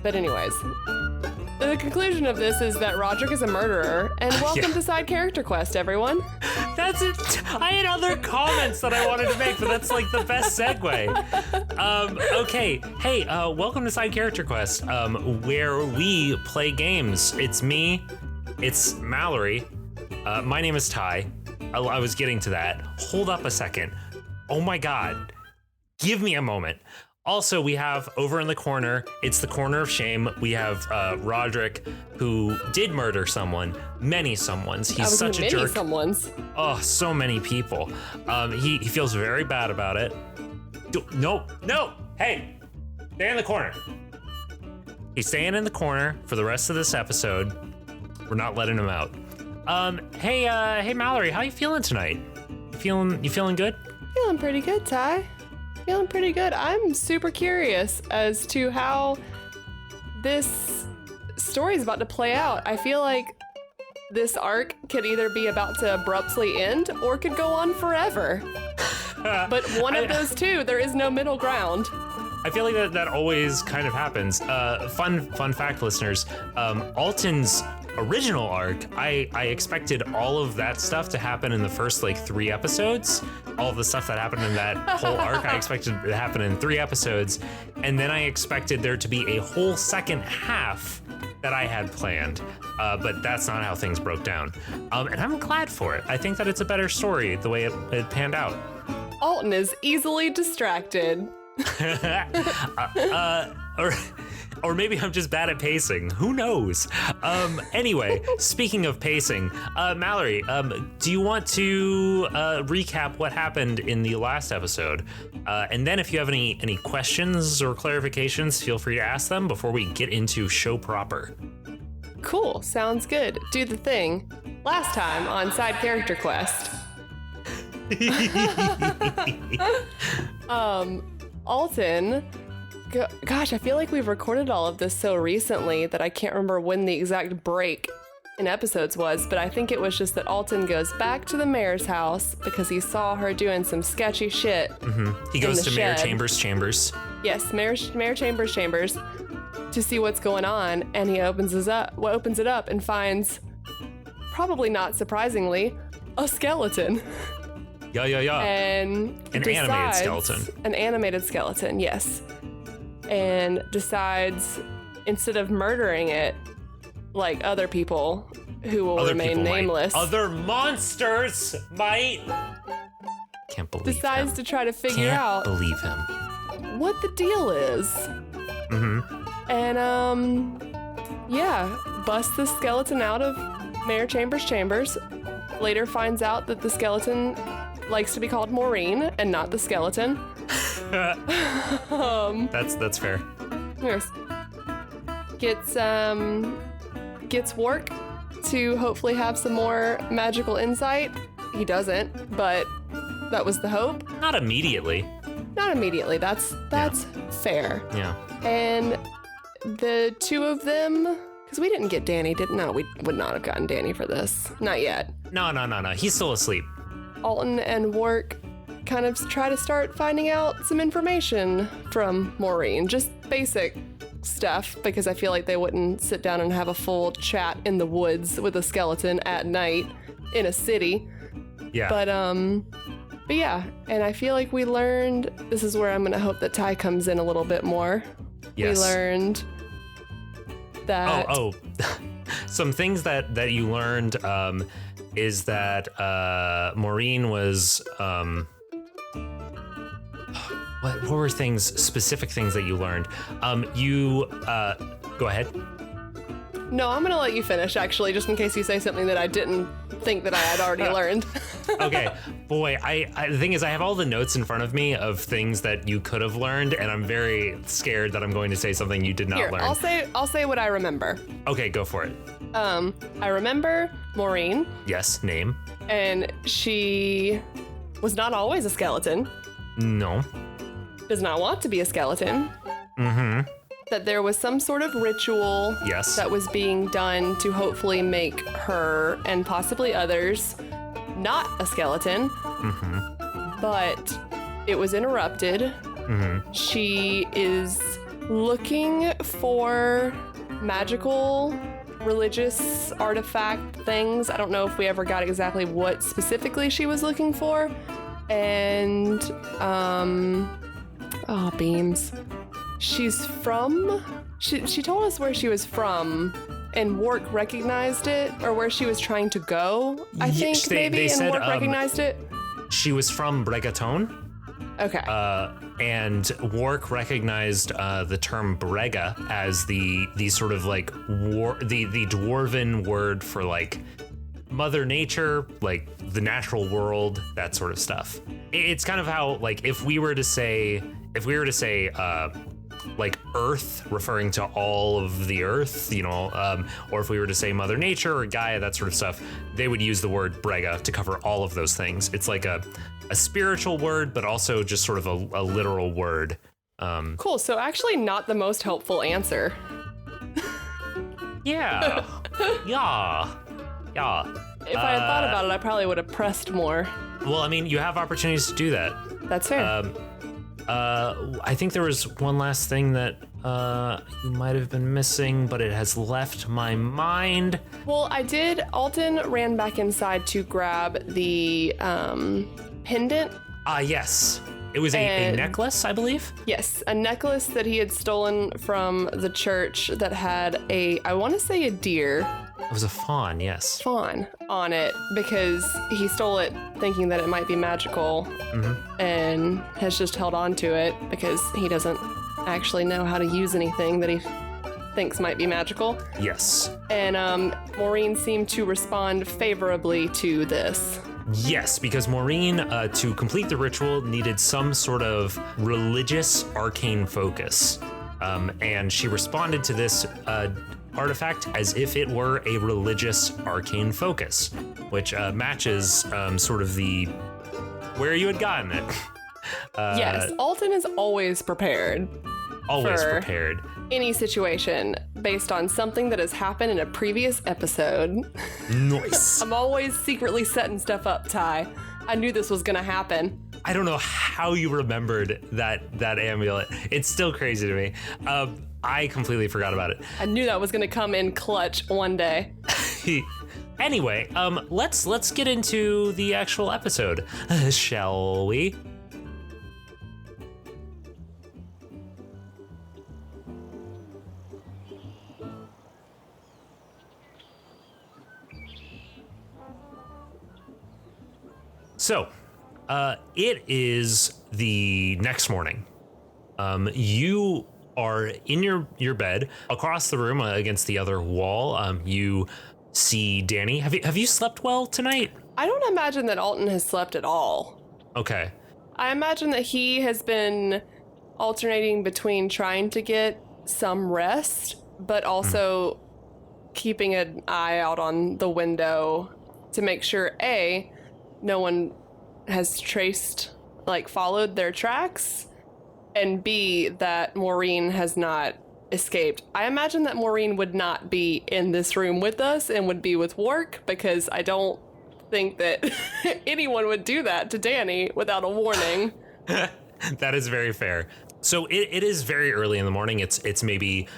But anyways, the conclusion of this is that Roderick is a murderer, and welcome to Side Character Quest, everyone. That's it. I had other comments that I wanted to make, but that's like the best segue. Okay. Hey, welcome to Side Character Quest, where we play games. It's me. It's Mallory. My name is Ty. I was getting to that. Hold up a second. Oh my God. Give me a moment. Also, we have over in the corner, it's the corner of shame. We have Roderick, who did murder someone, many someones. He's such a jerk. Someones. Oh, so many people. He feels very bad about it. No. Hey, stay in the corner. He's staying in the corner for the rest of this episode. We're not letting him out. Hey, Mallory, how you feeling tonight? You feeling good? Feeling pretty good, Ty. Feeling pretty good. I'm super curious as to how this story is about to play out. I feel like this arc could either be about to abruptly end or could go on forever. But one of those two, there is no middle ground. I feel like that always kind of happens. Fun fact, listeners, Alton's original arc, I expected all of that stuff to happen in the first like 3 episodes. All of the stuff that happened in that whole arc, I expected it to happen in 3 episodes. And then I expected there to be a whole second half that I had planned. But that's not how things broke down. And I'm glad for it. I think that it's a better story the way it panned out. Alton is easily distracted. Or maybe I'm just bad at pacing. Who knows? Anyway, speaking of pacing, Mallory, do you want to recap what happened in the last episode? And then if you have any questions or clarifications, feel free to ask them before we get into show proper. Cool, sounds good. Do the thing. Last time on Side Character Quest. Alton... Gosh, I feel like we've recorded all of this so recently that I can't remember when the exact break in episodes was, but I think it was just that Alton goes back to the mayor's house because he saw her doing some sketchy shit. Mm-hmm. He goes to Mayor Chambers' chambers. Yes, Mayor Chambers' chambers to see what's going on, and he opens it up and finds, probably not surprisingly, a skeleton. Yeah. And an animated skeleton. An animated skeleton, yes. And decides, instead of murdering it like other people who will remain nameless, other monsters might. Can't believe decides him. to try to figure out believe him. What the deal is. Mm-hmm. And busts the skeleton out of Mayor Chambers' chambers. Later finds out that the skeleton likes to be called Maureen and not the skeleton. That's fair. Yes. Gets work to hopefully have some more magical insight. He doesn't, but that was the hope. Not immediately. That's fair. Yeah. And the two of them, because we didn't get Danny, we would not have gotten Danny for this. Not yet. No. He's still asleep. Alton and Work kind of try to start finding out some information from Maureen, just basic stuff, because I feel like they wouldn't sit down and have a full chat in the woods with a skeleton at night in a city. Yeah. But yeah, and I feel like we learned, this is where I'm going to hope that Ty comes in a little bit more. Yes. We learned that... Oh. Some things that you learned is that Maureen was... What were specific things that you learned? Go ahead. No, I'm gonna let you finish, actually, just in case you say something that I didn't think that I had already learned. Okay, boy, the thing is, I have all the notes in front of me of things that you could have learned, and I'm very scared that I'm going to say something you did not learn. I'll say what I remember. Okay, go for it. I remember Maureen. Yes, name. And she was not always a skeleton. No. Does not want to be a skeleton. Mm-hmm. That there was some sort of ritual that was being done to hopefully make her and possibly others not a skeleton. Mm-hmm. But it was interrupted. Mm-hmm. She is looking for magical, religious artifact things. I don't know if we ever got exactly what specifically she was looking for. And, oh, beams. She's from, she told us where she was from, and Wark recognized it, or where she was trying to go, I think, they and Wark recognized it. She was from Bregaton. Okay. And Wark recognized the term Brega as the sort of like the dwarven word for like Mother Nature, like the natural world, that sort of stuff. It's kind of how, like, if we were to say like Earth, referring to all of the Earth, you know, or if we were to say Mother Nature or Gaia, that sort of stuff, they would use the word Brega to cover all of those things. It's like a spiritual word, but also just sort of a literal word. Cool. So actually not the most helpful answer. Yeah. Yeah. If I had thought about it, I probably would have pressed more. Well, I mean, you have opportunities to do that. That's fair. I think there was one last thing that you might have been missing, but it has left my mind. Well, Alton ran back inside to grab the pendant. Yes. It was a necklace, I believe. Yes, a necklace that he had stolen from the church that had I want to say a deer. It was a fawn, yes. Fawn on it, because he stole it thinking that it might be magical, and has just held on to it because he doesn't actually know how to use anything that he thinks might be magical. Yes. And Maureen seemed to respond favorably to this. Yes, because Maureen, to complete the ritual, needed some sort of religious arcane focus. And she responded to this artifact as if it were a religious arcane focus, which matches sort of where you had gotten it. Yes, Alton is always prepared. Always prepared. Any situation based on something that has happened in a previous episode. Nice. I'm always secretly setting stuff up, Ty. I knew this was gonna happen. I don't know how you remembered that amulet. It's still crazy to me. I completely forgot about it. I knew that was gonna come in clutch one day. Anyway, let's get into the actual episode, shall we? So, it is the next morning. You are in your bed across the room against the other wall. You see Danny. Have you slept well tonight? I don't imagine that Alton has slept at all. Okay. I imagine that he has been alternating between trying to get some rest, but also keeping an eye out on the window to make sure, A, no one has followed their tracks, and B, that Maureen has not escaped. I imagine that Maureen would not be in this room with us and would be with Wark, because I don't think that anyone would do that to Danny without a warning. That is very fair. So it is very early in the morning. It's maybe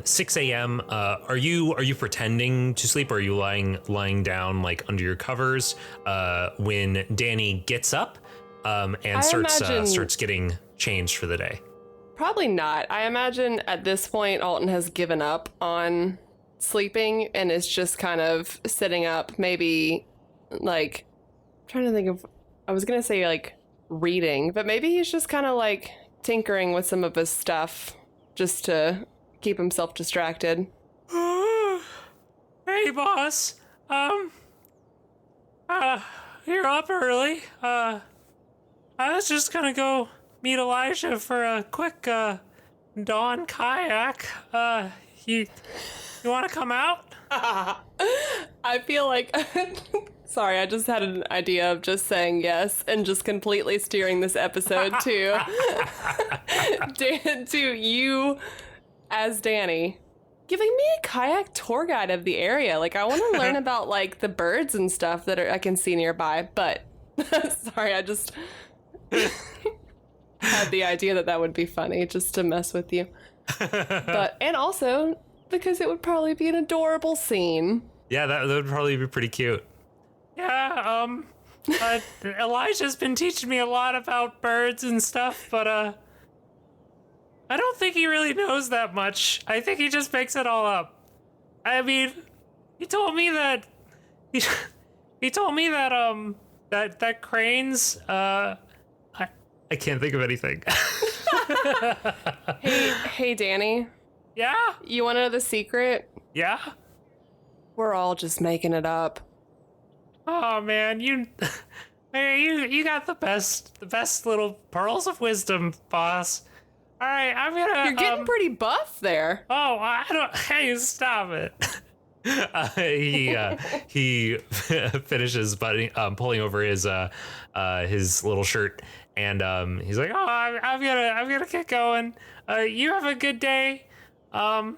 6 a.m. Are you pretending to sleep, or are you lying down like under your covers when Danny gets up and starts getting changed for the day? Probably not. I imagine at this point Alton has given up on sleeping and is just kind of sitting up, maybe like trying to think of, I was gonna say like reading, but maybe he's just kind of like tinkering with some of his stuff just to keep himself distracted. Hey boss, you're up early. I was just gonna go meet Elijah for a quick dawn kayak. You want to come out? I feel like sorry, I just had an idea of just saying yes and just completely steering this episode to you as Danny giving me a kayak tour guide of the area. Like, I want to learn about like the birds and stuff that I can see nearby, but sorry, I just had the idea that would be funny just to mess with you. And also because it would probably be an adorable scene. Yeah, that would probably be pretty cute. Yeah, Elijah's been teaching me a lot about birds and stuff, but I don't think he really knows that much. I think he just makes it all up. I mean, he told me that he told me that that cranes I can't think of anything. Hey Danny. Yeah? You want to know the secret? Yeah? We're all just making it up. Oh man, you got the best little pearls of wisdom, boss. All right, I'm gonna. You're getting pretty buff there. Oh, I don't. Hey, stop it. He finishes pulling over his little shirt, and he's like, "Oh, I'm gonna get going. You have a good day. I'll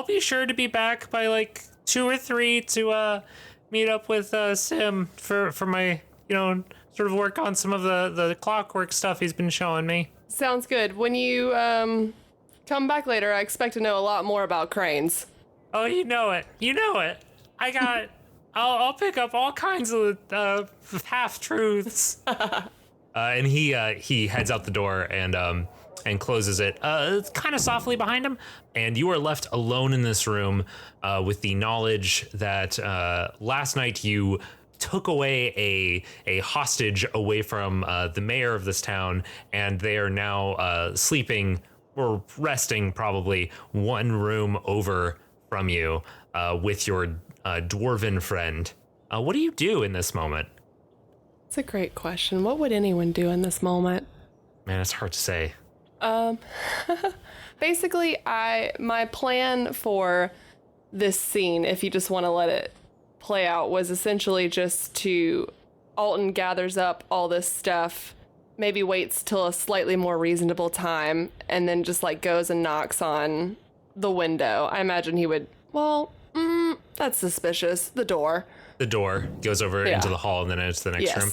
be sure to be back by like 2 or 3 to meet up with Sim for my sort of work on some of the clockwork stuff he's been showing me." Sounds good. When you come back later, I expect to know a lot more about cranes. Oh, you know it. I'll pick up all kinds of half truths. And he heads out the door and closes it kind of softly behind him. And you are left alone in this room with the knowledge that last night you took away a hostage away from the mayor of this town, and they are now sleeping or resting probably one room over from you with your dwarven friend. What do you do in this moment? It's a great question. What would anyone do in this moment? Man, it's hard to say. Basically, my plan for this scene, if you just want to let it play out, was essentially just to Alton gathers up all this stuff, maybe waits till a slightly more reasonable time, and then just like goes and knocks on the window. I imagine he would, that's suspicious. The door goes over into the hall and then into the next room.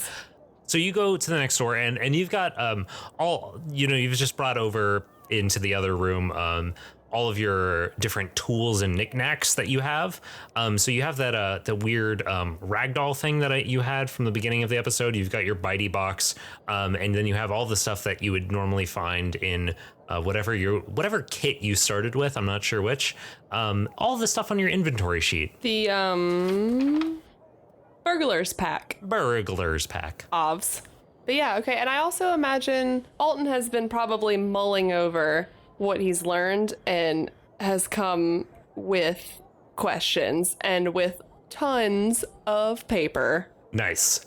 So you go to the next door and you've got you've just brought over into the other room all of your different tools and knickknacks that you have. So you have that the weird ragdoll thing that you had from the beginning of the episode. You've got your bitey box, and then you have all the stuff that you would normally find in whatever kit you started with. I'm not sure which. All the stuff on your inventory sheet. The burglar's pack. Ovs. But yeah, okay. And I also imagine Alton has been probably mulling over what he's learned and has come with questions and with tons of paper. Nice.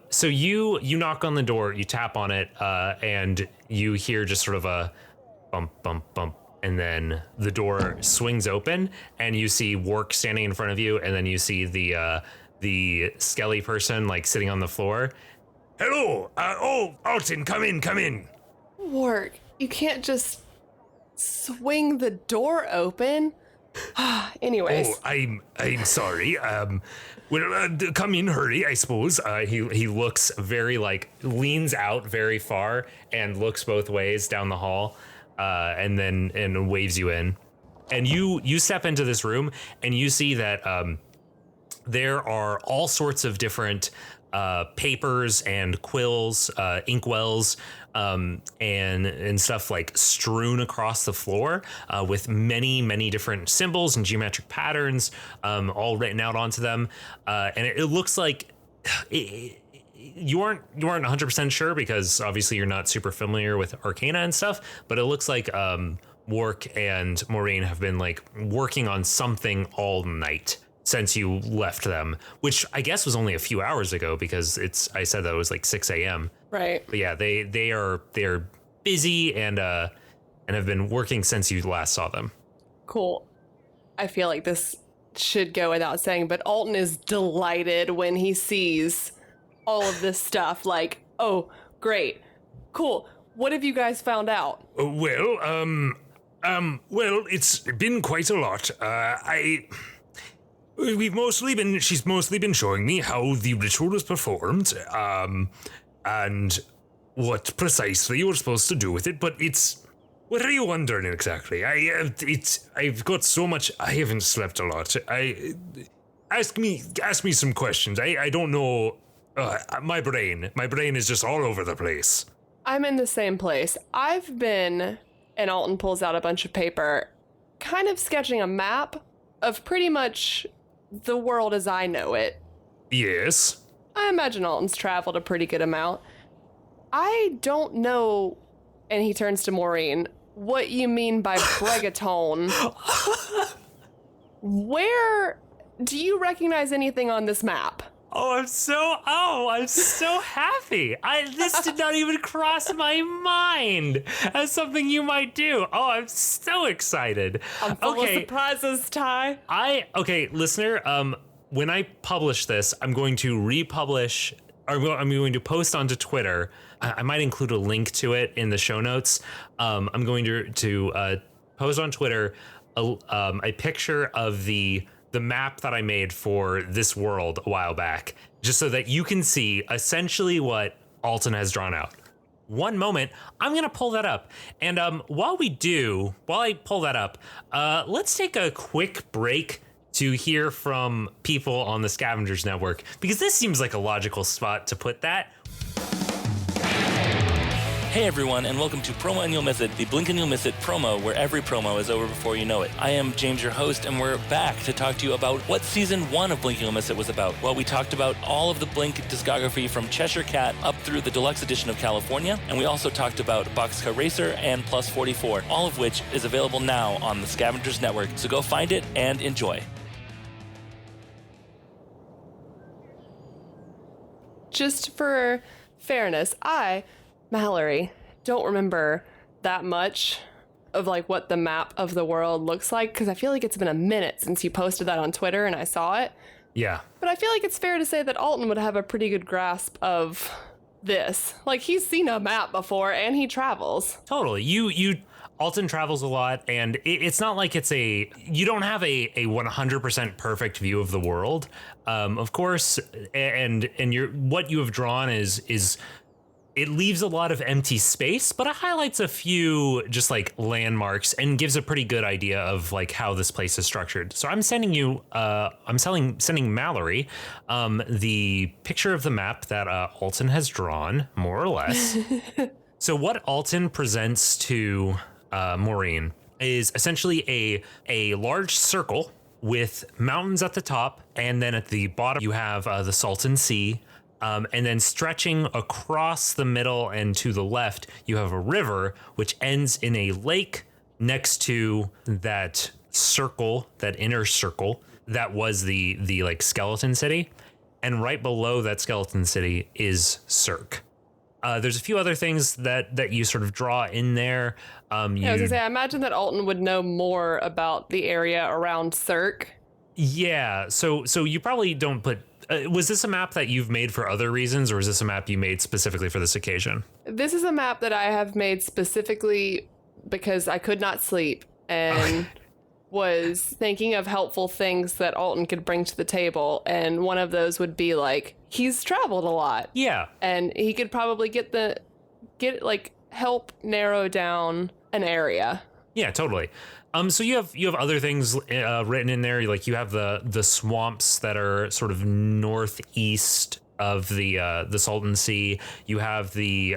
So you knock on the door, you tap on it, and you hear just sort of a bump, bump, bump. And then the door swings open and you see Wark standing in front of you. And then you see the skelly person like sitting on the floor. Hello. Alton, come in. Wark, you can't just swing the door open. Anyways. Oh, I'm sorry. Come in, hurry, I suppose. He looks very leans out very far and looks both ways down the hall, and waves you in. And you step into this room and you see that there are all sorts of different papers and quills, inkwells, and stuff like strewn across the floor, with many different symbols and geometric patterns, all written out onto them. And it looks like you aren't 100% sure because obviously you're not super familiar with Arcana and stuff, but it looks like Wark and Maureen have been working on something all night since you left them, which I guess was only a few hours ago because I said that it was 6 a.m. Right. But yeah, they're busy and have been working since you last saw them. Cool. I feel like this should go without saying, but Alton is delighted when he sees all of this stuff. Oh, great. Cool. What have you guys found out? Well, it's been quite a lot. She's mostly been showing me how the ritual was performed, and what precisely you're supposed to do with it, but it's What are you wondering exactly? I've got so much. I haven't slept a lot. Ask me some questions. I don't know. My brain is just all over the place. I'm in the same place. I've been, and Alton pulls out a bunch of paper, kind of sketching a map of pretty much the world as I know it. Yes. I imagine Alton's traveled a pretty good amount. I don't know, and he turns to Maureen, what you mean by Bregatone. Where do you recognize anything on this map? I'm so happy. This did not even cross my mind as something you might do. Oh, I'm so excited. I'm full of surprises, Ty. Listener, when I publish this, I'm going to republish, I'm going to post onto Twitter. I might include a link to it in the show notes. I'm going to post on Twitter a picture of the map that I made for this world a while back, just so that you can see essentially what Alton has drawn out. One moment, I'm gonna pull that up. And while I pull that up, let's take a quick break to hear from people on the Scavengers Network, because this seems like a logical spot to put that. Hey everyone, and welcome to Promo and You'll Miss It, the Blink and You'll Miss It promo, where every promo is over before you know it. I am James, your host, and we're back to talk to you about what Season 1 of Blink and You'll Miss It was about. Well, we talked about all of the Blink discography from Cheshire Cat up through the deluxe edition of California, and we also talked about Boxcar Racer and Plus 44, all of which is available now on the Scavengers Network, so go find it and enjoy. Just for fairness, Mallory, don't remember that much of like what the map of the world looks like, because I feel like it's been a minute since you posted that on Twitter and I saw it. Yeah. But I feel like it's fair to say that Alton would have a pretty good grasp of this. Like, he's seen a map before and he travels. Totally. Alton travels a lot, and it's not like you don't have a 100% perfect view of the world. Of course, and what you have drawn is it leaves a lot of empty space, but it highlights a few just like landmarks and gives a pretty good idea of like how this place is structured. So I'm sending Mallory the picture of the map that Alton has drawn, more or less. So what Alton presents to Maureen is essentially a large circle with mountains at the top, and then at the bottom you have the Salton Sea. And then stretching across the middle and to the left, you have a river which ends in a lake next to that circle, that inner circle that was the like skeleton city. And right below that skeleton city is Cirque. There's a few other things that you sort of draw in there. I was gonna say, I imagine that Alton would know more about the area around Cirque. Yeah, so you probably don't put. Was this a map that you've made for other reasons, or is this a map you made specifically for this occasion? This is a map that I have made specifically because I could not sleep and was thinking of helpful things that Alton could bring to the table. And one of those would be like, he's traveled a lot. Yeah. And he could probably help narrow down an area. Yeah, totally. So you have other things written in there, like you have the swamps that are sort of northeast of the Salton Sea. You have the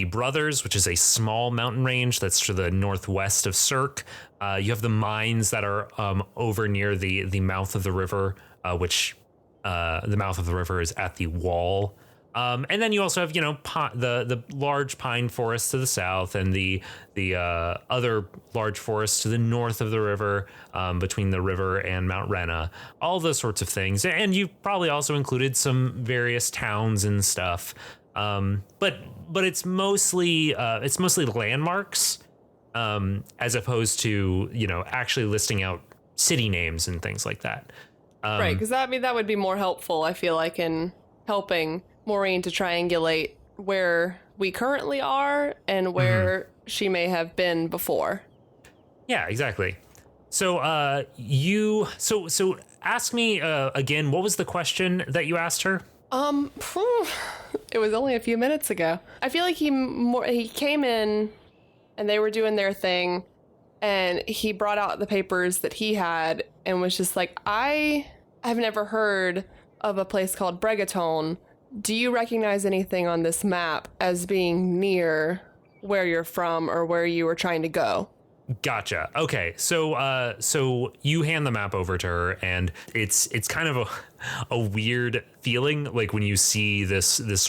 Brothers, which is a small mountain range that's to the northwest of Cirque. You have the mines that are over near the mouth of the river, which the mouth of the river is at the wall. And then you also have, the large pine forest to the south and the other large forests to the north of the river, between the river and Mount Rena, all those sorts of things. And you probably also included some various towns and stuff. But it's mostly landmarks, as opposed to, actually listing out city names and things like that. Right. Because that would be more helpful, I feel like, in helping Maureen to triangulate where we currently are and where she may have been before. Yeah, exactly. So so ask me again, what was the question that you asked her? It was only a few minutes ago. I feel like he came in and they were doing their thing, and he brought out the papers that he had and was just like, I have never heard of a place called Bregatone. Do you recognize anything on this map as being near where you're from or where you were trying to go? Gotcha. Okay, so you hand the map over to her, and it's kind of a weird feeling, like when you see this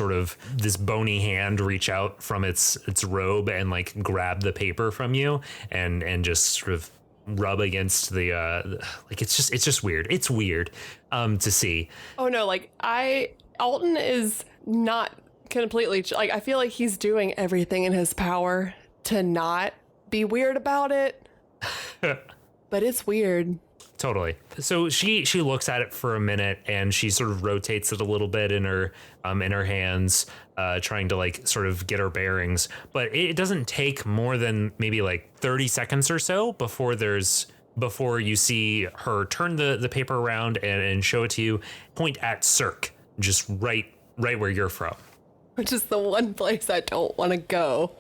bony hand reach out from its robe and like grab the paper from you and just sort of rub against the like it's just weird. It's weird to see. Oh no, like Alton is not completely like, I feel like he's doing everything in his power to not be weird about it, but it's weird. Totally. So she looks at it for a minute, and she sort of rotates it a little bit in her hands, trying to like sort of get her bearings. But it doesn't take more than maybe like 30 seconds or so before you see her turn the paper around and show it to you, point at Cirque, just right where you're from. Which is the one place I don't want to go.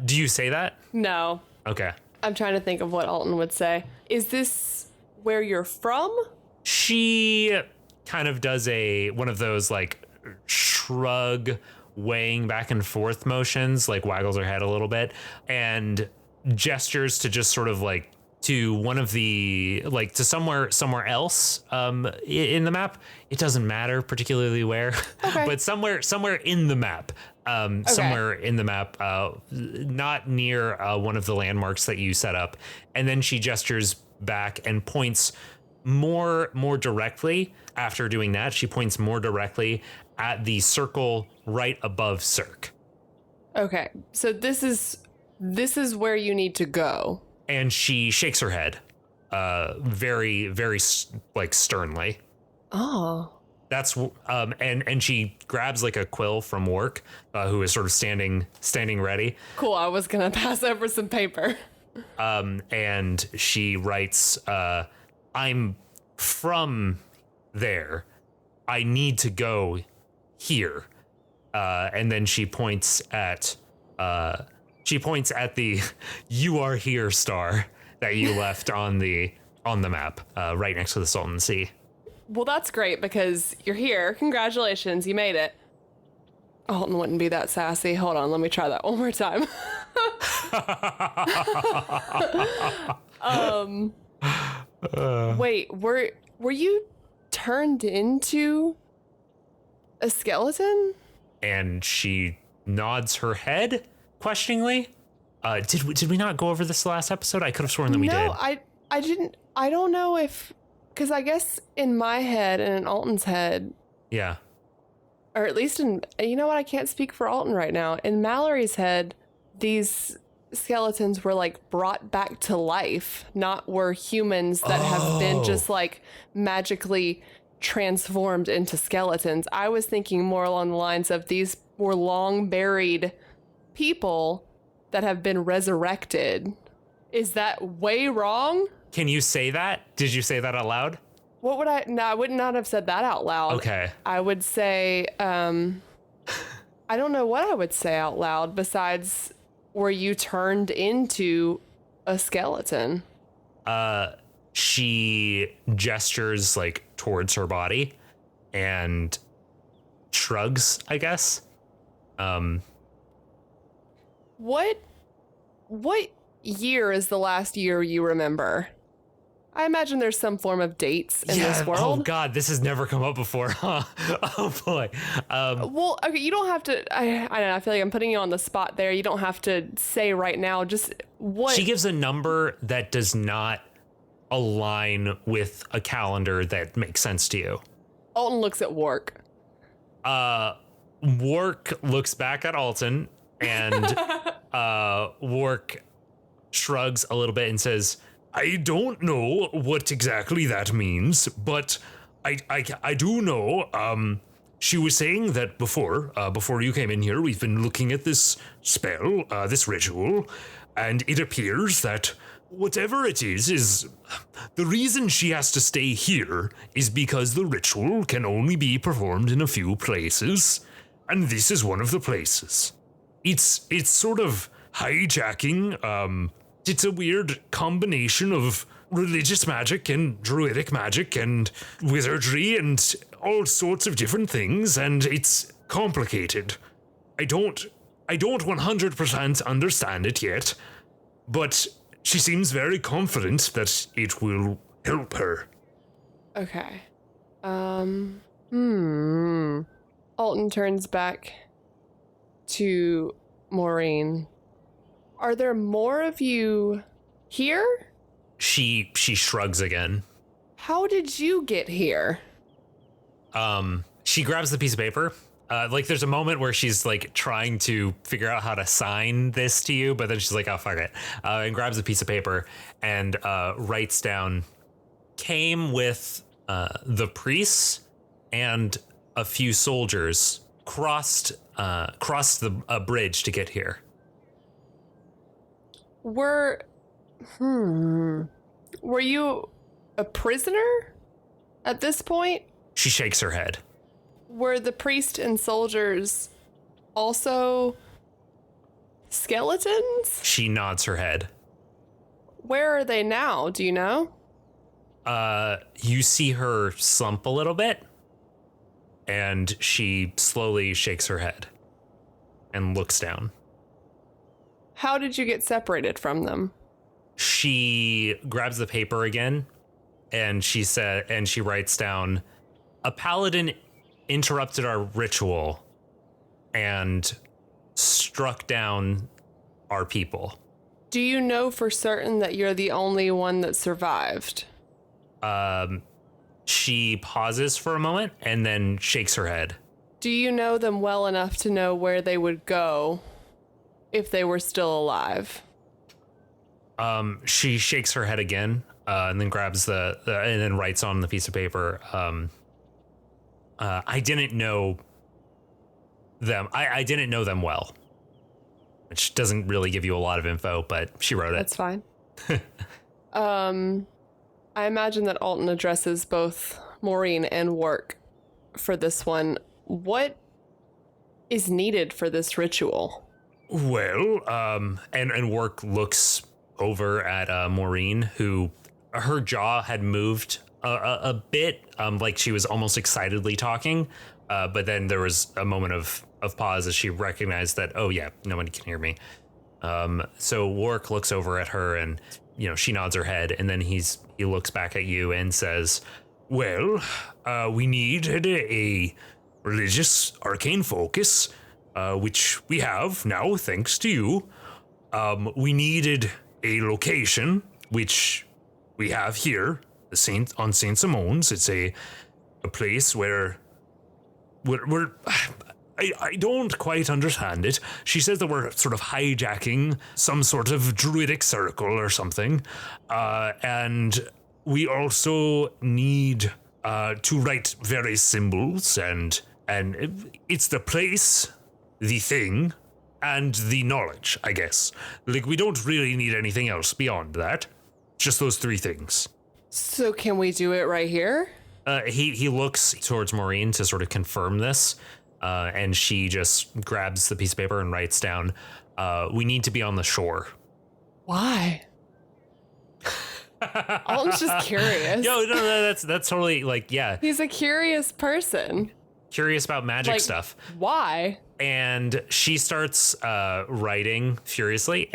Do you say that? No. Okay. I'm trying to think of what Alton would say. Is this where you're from? She kind of does one of those like shrug, weighing back and forth motions, like waggles her head a little bit and gestures to just sort of like to one of the like to somewhere else in the map. It doesn't matter particularly where, okay. But somewhere in the map. Somewhere in the map, not near one of the landmarks that you set up. And then she gestures back and points more directly. After doing that, she points more directly at the circle right above Cirque. Okay, so this is where you need to go. And she shakes her head, very, very like sternly. Oh. That's and she grabs like a quill from work, who is sort of standing ready. Cool. I was gonna pass over some paper. And she writes, "I'm from there. I need to go here." And then she points at the "You are here" star that you left on the map, right next to the Salton Sea. Well, that's great because you're here. Congratulations, you made it. Alton wouldn't be that sassy. Hold on, let me try that one more time. Wait, were you turned into a skeleton? And she nods her head questioningly. Did we not go over this last episode? I could have sworn that we did. No, I didn't. I don't know if, because I guess in my head and in Alton's head, yeah, or at least in, you know what, I can't speak for Alton right now. In Mallory's head, these skeletons were like brought back to life, not were humans that have been just like magically transformed into skeletons. I was thinking more along the lines of these were long buried people that have been resurrected. Is that way wrong? Can you say that? Did you say that out loud? What would I? No, I would not have said that out loud. Okay. I would say, I don't know what I would say out loud besides, were you turned into a skeleton? She gestures like towards her body and shrugs, I guess. What year is the last year you remember? I imagine there's some form of dates in this world. Oh God, this has never come up before, huh? Oh boy. Well, okay, you don't have to. I don't know. I feel like I'm putting you on the spot there. You don't have to say right now. Just what she gives a number that does not align with a calendar that makes sense to you. Alton looks at Wark. Wark looks back at Alton, and Wark shrugs a little bit and says, "I don't know what exactly that means, but I do know. She was saying that before you came in here, we've been looking at this spell, this ritual, and it appears that whatever it is the reason she has to stay here is because the ritual can only be performed in a few places, and this is one of the places. It's sort of hijacking. It's a weird combination of religious magic and druidic magic and wizardry and all sorts of different things, and it's complicated. I don't 100% understand it yet, but she seems very confident that it will help her. Okay. Alton turns back to Maureen. Are there more of you here? She shrugs again. How did you get here? She grabs the piece of paper. Like there's a moment where she's like trying to figure out how to sign this to you, but then she's like, oh, fuck it. And grabs a piece of paper and writes down, came with the priests and a few soldiers, crossed a bridge to get here. Were you a prisoner at this point? She shakes her head. Were the priest and soldiers also skeletons? She nods her head. Where are they now? Do you know? You see her slump a little bit, and she slowly shakes her head and looks down. How did you get separated from them? She grabs the paper again, and she writes down, a paladin interrupted our ritual and struck down our people. Do you know for certain that you're the only one that survived? She pauses for a moment and then shakes her head. Do you know them well enough to know where they would go if they were still alive? She shakes her head again, and then grabs and then writes on the piece of paper, I didn't know them. I didn't know them well, which doesn't really give you a lot of info, but she wrote it. That's fine. I imagine that Alton addresses both Maureen and Work for this one. What is needed for this ritual? Well, And Work looks over at Maureen, who her jaw had moved a bit, like she was almost excitedly talking, but then there was a moment of pause as she recognized that, oh yeah, nobody can hear me. So Work looks over at her and, she nods her head, and then he looks back at you and says, well, we needed a religious arcane focus, which we have now, thanks to you. We needed a location, which we have here, on St. Simone's. It's a place where I don't quite understand it. She says that we're sort of hijacking some sort of druidic circle or something, and we also need to write various symbols, and it's the place, the thing, and the knowledge, I guess. Like, we don't really need anything else beyond that. Just those three things. So can we do it right here? he looks towards Maureen to sort of confirm this, and she just grabs the piece of paper and writes down, we need to be on the shore. Why? Alton's just curious. No, that's totally, like, yeah. He's a curious person. Curious about magic Like, stuff. Why? And she starts writing furiously,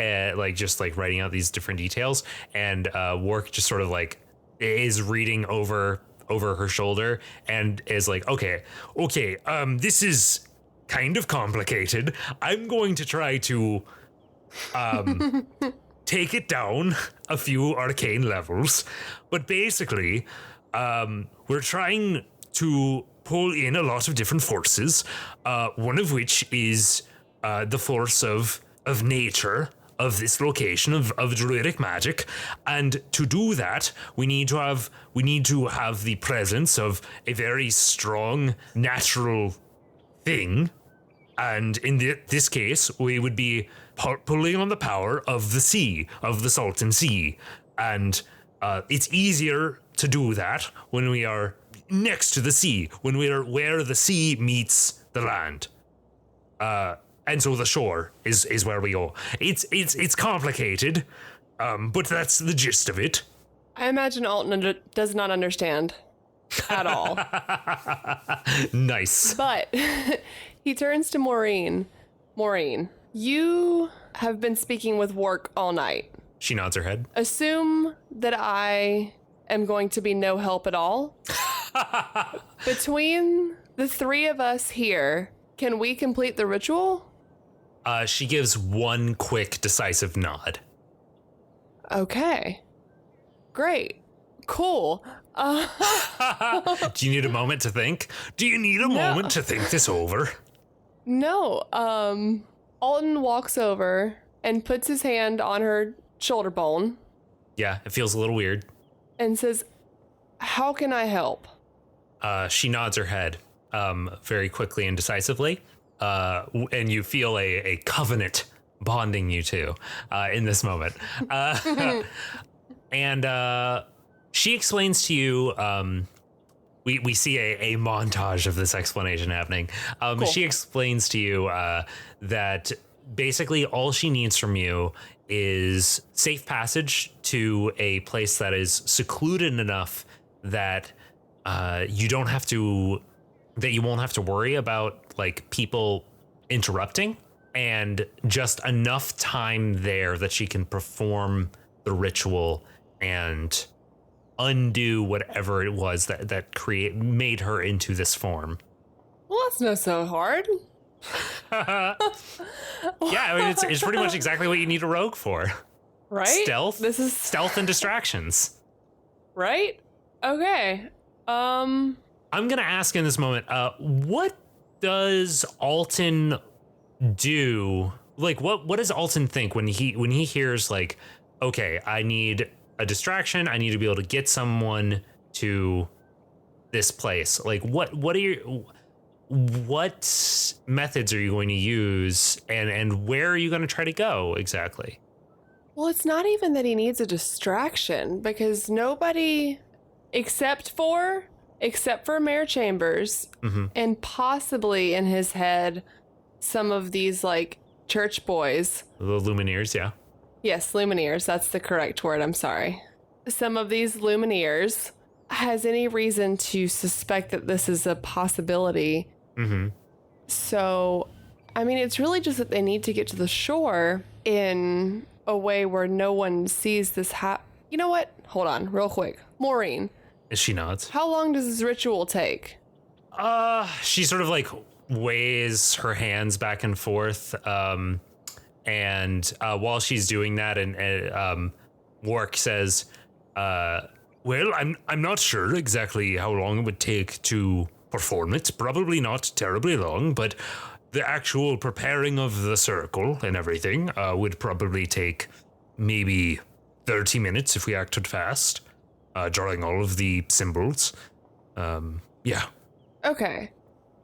just writing out these different details, and Work just sort of like is reading over her shoulder and is like, okay, this is kind of complicated. I'm going to try to take it down a few arcane levels, but basically we're trying to pull in a lot of different forces, one of which is the force of nature, of this location, of druidic magic. And to do that, we need to have the presence of a very strong natural thing. And in this case, we would be pulling on the power of the sea, of the Salton Sea. And it's easier to do that when we are next to the sea, when we are where the sea meets the land. And so the shore is where we go. It's complicated, but that's the gist of it. I imagine Alton does not understand at all. Nice. But he turns to Maureen. Maureen, you have been speaking with Work all night. She nods her head. Assume that I am going to be no help at all. Between the three of us here, can we complete the ritual? She gives one quick, decisive nod. Okay. Great. Cool. Do you need a moment to think? Do you need a moment to think this over? No. Alton walks over and puts his hand on her shoulder bone Yeah, it feels a little weird. and says, "How can I help?" She nods her head very quickly and decisively. And you feel a covenant bonding you two in this moment. And she explains to you, we see a montage of this explanation happening. Cool. She explains to you that basically all she needs from you is safe passage to a place that is secluded enough that you won't have to worry about like people interrupting, and just enough time there that she can perform the ritual and undo whatever it was that made her into this form. Well, that's not so hard. Yeah, I mean it's pretty much exactly what you need a rogue for. Right? Stealth. This is Stealth and distractions. right? Okay. I'm gonna ask in this moment, what does Alton do? Like, what does Alton think when he hears like, okay, I need a distraction, I need to be able to get someone to this place? Like, what methods are you going to use, and where are you going to try to go exactly? Well, it's not even that he needs a distraction, because nobody except for Mayor Chambers and possibly in his head some of these like church boys. The Lumineers, yeah. Yes, Lumineers, that's the correct word, I'm sorry. Some of these Lumineers has any reason to suspect that this is a possibility. So, I mean, it's really just that they need to get to the shore in a way where no one sees this You know what? Hold on, real quick. Maureen, She nods. how long does this ritual take? She sort of like weighs her hands back and forth, and while she's doing that, and Wark says, "Well, I'm not sure exactly how long it would take to perform it. Probably not terribly long, but the actual preparing of the circle and everything would probably take maybe 30 minutes if we acted fast, drawing all of the symbols. Yeah." Okay.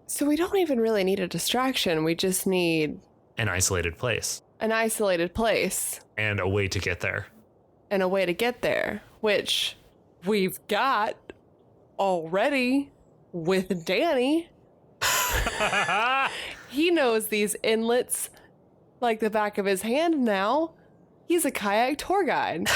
So we don't even really need a distraction. We just need An isolated place an isolated place and a way to get there. and a way to get there, which we've got already with Danny. He knows these inlets like the back of his hand now. He's a kayak tour guide.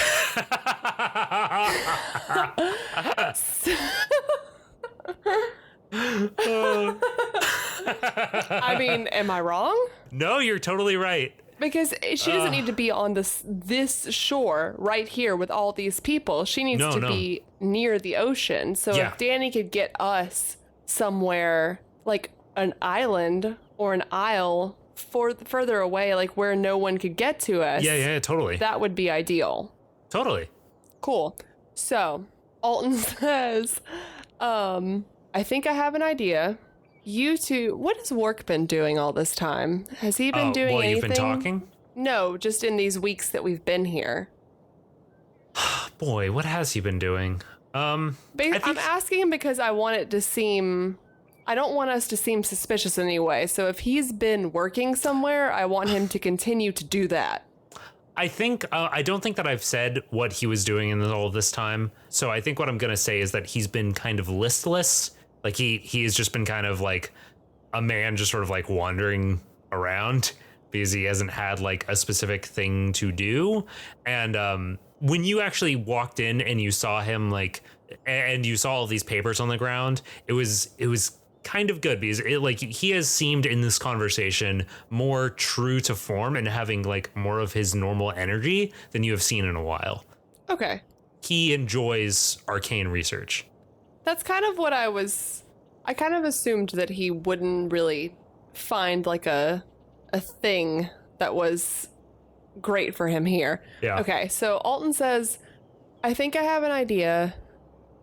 I mean, am I wrong? No, you're totally right. Because she doesn't need to be on this shore right here with all these people. She needs to be near the ocean. So Yeah. if Danny could get us somewhere like an island or an isle further away, like where no one could get to us, Yeah, totally. that would be ideal. Totally. Cool. So Alton says, I think I have an idea. You two, what has Wark been doing all this time? Has he been doing while anything? you've been talking? No, just in these weeks that we've been here. Boy, what has he been doing? I'm asking him because I want it to seem... I don't want us to seem suspicious anyway. So if he's been working somewhere, I want him to continue to do that. I think I don't think that I've said what he was doing in all of this time. So I think what I'm going to say is that he's been kind of listless. Like he has just been kind of like a man just sort of like wandering around because he hasn't had like a specific thing to do. And when you actually walked in and you saw him and you saw all these papers on the ground, it was kind of good because he has seemed in this conversation more true to form and having like more of his normal energy than you have seen in a while. Okay. He enjoys arcane research. That's kind of what I kind of assumed that he wouldn't really find like a thing that was great for him here. Yeah. Okay, so Alton says, I think I have an idea.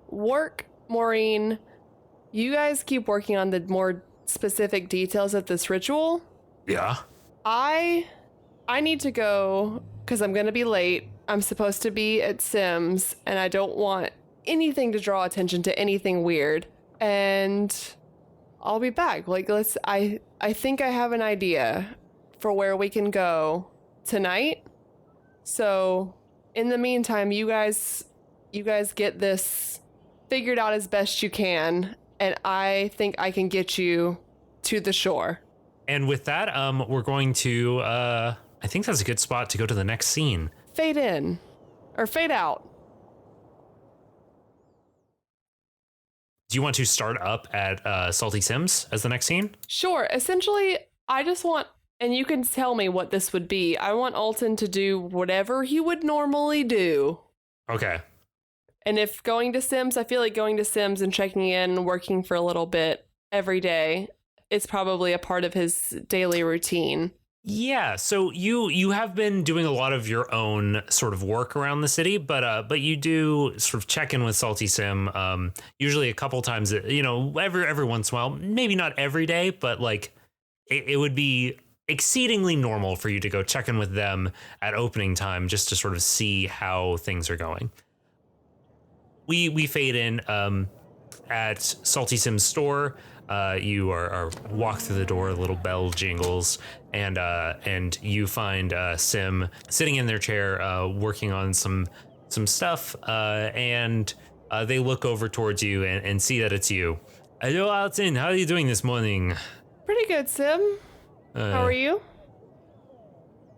Work, Maureen, you guys keep working on the more specific details of this ritual. Yeah. I need to go because I'm going to be late. I'm supposed to be at Sims and I don't want anything to draw attention to anything weird. And I'll be back. I think I have an idea for where we can go tonight. So in the meantime, you guys get this figured out as best you can. And I think I can get you to the shore. And with that, we're going to, I think that's a good spot to go to the next scene. Fade in or fade out. Do you want to start up at Salty Sims as the next scene? Sure. Essentially, I just want, and you can tell me what this would be. I want Alton to do whatever he would normally do. Okay. And if going to Sims, I feel like going to Sims and checking in and working for a little bit every day is probably a part of his daily routine. Yeah, so you have been doing a lot of your own sort of work around the city, but you do sort of check in with Salty Sim, usually a couple times, every once in a while, maybe not every day, but like it would be exceedingly normal for you to go check in with them at opening time just to sort of see how things are going. We fade in at Salty Sim's store. You are walk through the door, a little bell jingles, and you find Sim sitting in their chair, working on some stuff, and they look over towards you and see that it's you. Hello, Alton. How are you doing this morning? Pretty good, Sim. How are you?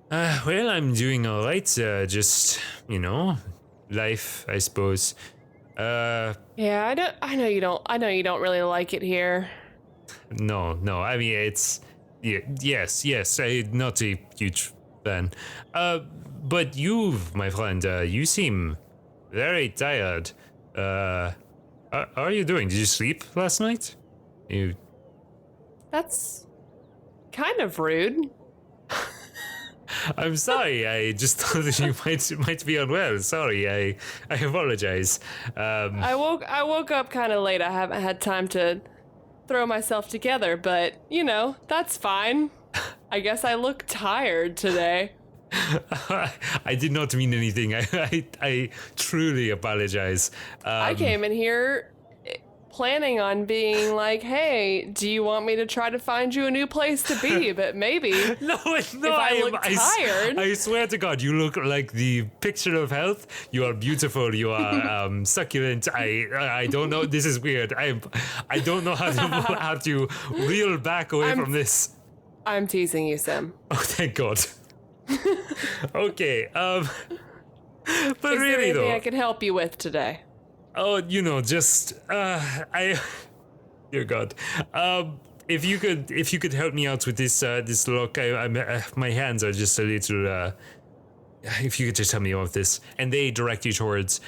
Well, I'm doing all right. Just life, I suppose. Yeah, I know you don't really like it here. No. I mean, it's yes. I'm not a huge fan. But you, my friend, you seem very tired. How are you doing? Did you sleep last night? That's kind of rude. I'm sorry. I just thought that you might be unwell. Sorry. I apologize. I woke up kind of late. I haven't had time to throw myself together, but that's fine. I guess I look tired today. I did not mean anything. I truly apologize. I came in here planning on being like, hey, do you want me to try to find you a new place to be? But maybe no, if I look tired. I swear to God, you look like the picture of health. You are beautiful. You are succulent. I don't know. This is weird. I don't know how to reel back away from this. I'm teasing you, Sim. Oh, thank God. Okay. But is really, there anything though, I can help you with today? oh, just dear God. If you could help me out with this look, my hands are just a little. If you could just help me out with this, and they direct you towards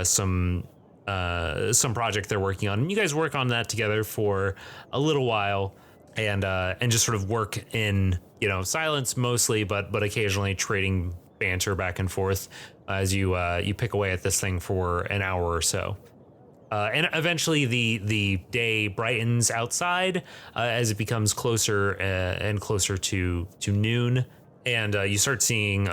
some project they're working on, and you guys work on that together for a little while, and just sort of work in silence mostly, but occasionally trading banter back and forth as you pick away at this thing for an hour or so. And eventually the day brightens outside as it becomes closer and closer to noon. And you start seeing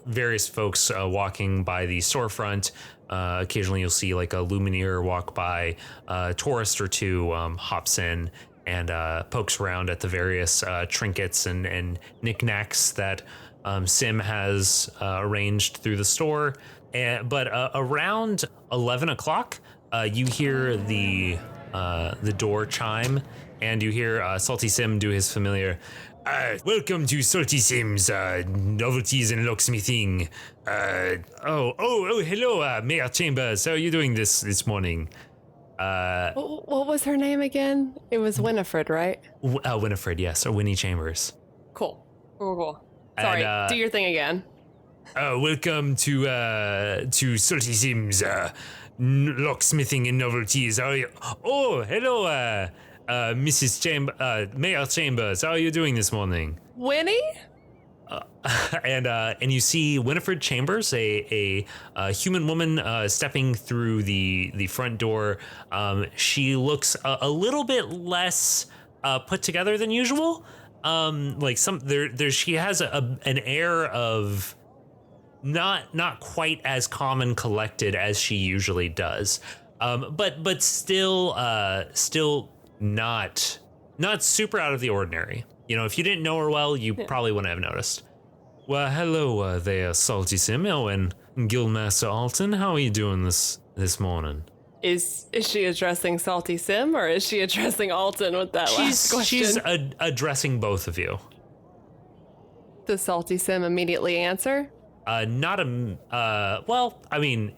various folks walking by the storefront. Occasionally you'll see like a Lumineer walk by. A tourist or two hops in and pokes around at the various trinkets and knickknacks that Sim has arranged through the store. But around 11 o'clock, you hear the door chime, and you hear Salty Sim do his familiar, Welcome to Salty Sims, novelties and locksmithing. Hello, Mayor Chambers. How are you doing this morning? What was her name again? It was Winifred, right? Winifred, yes, or Winnie Chambers. Cool. Sorry, And, do your thing again. Welcome to Salty Sims, locksmithing and novelties. How are you? Oh, hello, Mayor Chambers. How are you doing this morning? Winnie? And you see Winifred Chambers, a human woman stepping through the front door. She looks a little bit less put together than usual. She has an air of not quite as calm and collected as she usually does, but still not super out of the ordinary. You know, if you didn't know her well, you probably wouldn't have noticed. Well, hello there, Salty Sim and Guildmaster Alton. How are you doing this morning? Is she addressing Salty Sim or is she addressing Alton with that last question? She's addressing both of you. Does Salty Sim immediately answer? Well, I mean,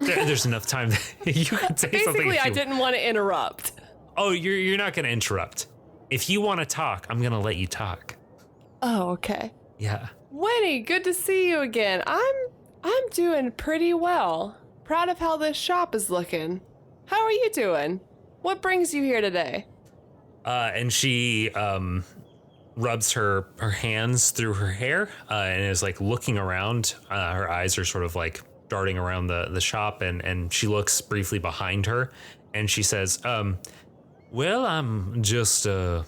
there's enough time that you can say something. Basically, I didn't want to interrupt. Oh, you're not going to interrupt. If you want to talk, I'm going to let you talk. Oh, okay. Yeah. Winnie, good to see you again. I'm doing pretty well. Proud of how this shop is looking. How are you doing? What brings you here today? And she rubs her hands through her hair and is like looking around. Her eyes are sort of like darting around the shop, and she looks briefly behind her, and she says, well, I'm just have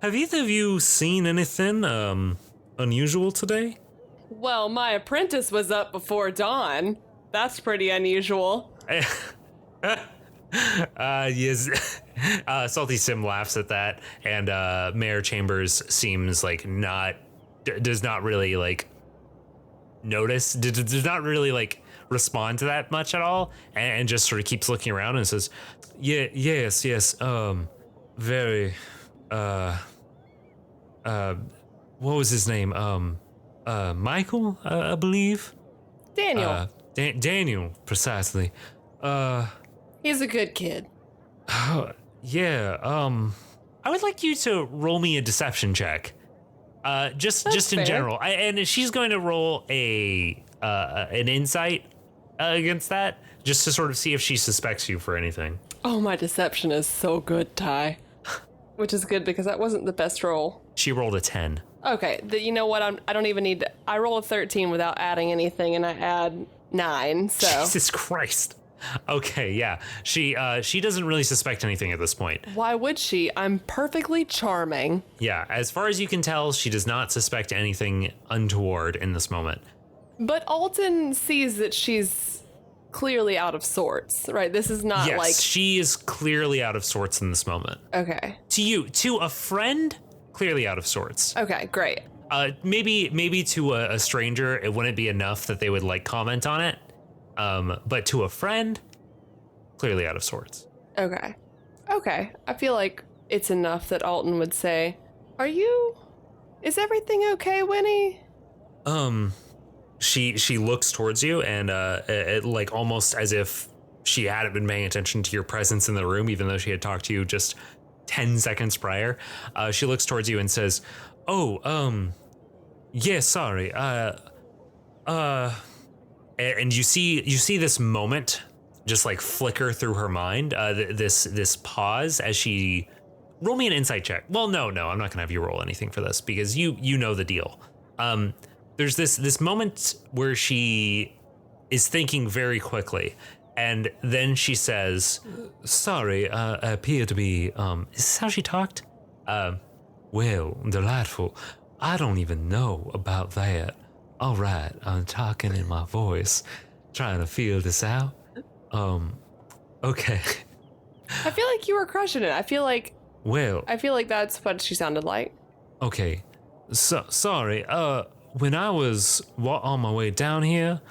either of you seen anything unusual today? Well, my apprentice was up before dawn. That's pretty unusual. Yes. Salty Sim laughs at that, and Mayor Chambers seems like does not really like notice, does not really like respond to that much at all, and just sort of keeps looking around and says, yes, very, what was his name? Michael, I believe. Daniel. Daniel, precisely. He's a good kid. Yeah, I would like you to roll me a deception check. Just in fair. general. And she's going to roll an insight against that, just to sort of see if she suspects you for anything. Oh, my deception is so good, Ty. Which is good because that wasn't the best roll. She rolled a 10. Okay, you know what? I don't even need to. I roll a 13 without adding anything, and I add 9. So Jesus Christ. Okay, yeah. She doesn't really suspect anything at this point. why would she? I'm perfectly charming. Yeah, as far as you can tell, she does not suspect anything untoward in this moment. But Alton sees that she's clearly out of sorts, right? This is not Yes, like she is clearly out of sorts in this moment. okay. To a friend, clearly out of sorts. Okay, great. Maybe to a stranger, it wouldn't be enough that they would like comment on it. But to a friend, clearly out of sorts. Okay. I feel like it's enough that Alton would say, is everything okay, Winnie? She looks towards you, and it, like almost as if she hadn't been paying attention to your presence in the room, even though she had talked to you just 10 seconds prior. She looks towards you and says, yeah, sorry. And you see this moment just like flicker through her mind. This pause as she roll me an insight check. Well, no, I'm not gonna have you roll anything for this because you know the deal. There's this moment where she is thinking very quickly, and then she says, "Sorry, I appear to be." Is this how she talked? Well, delightful. I don't even know about that. All right, I'm talking in my voice, trying to feel this out. Okay. I feel like you were crushing it. I feel like that's what she sounded like. Okay. So sorry. When I was on my way down here,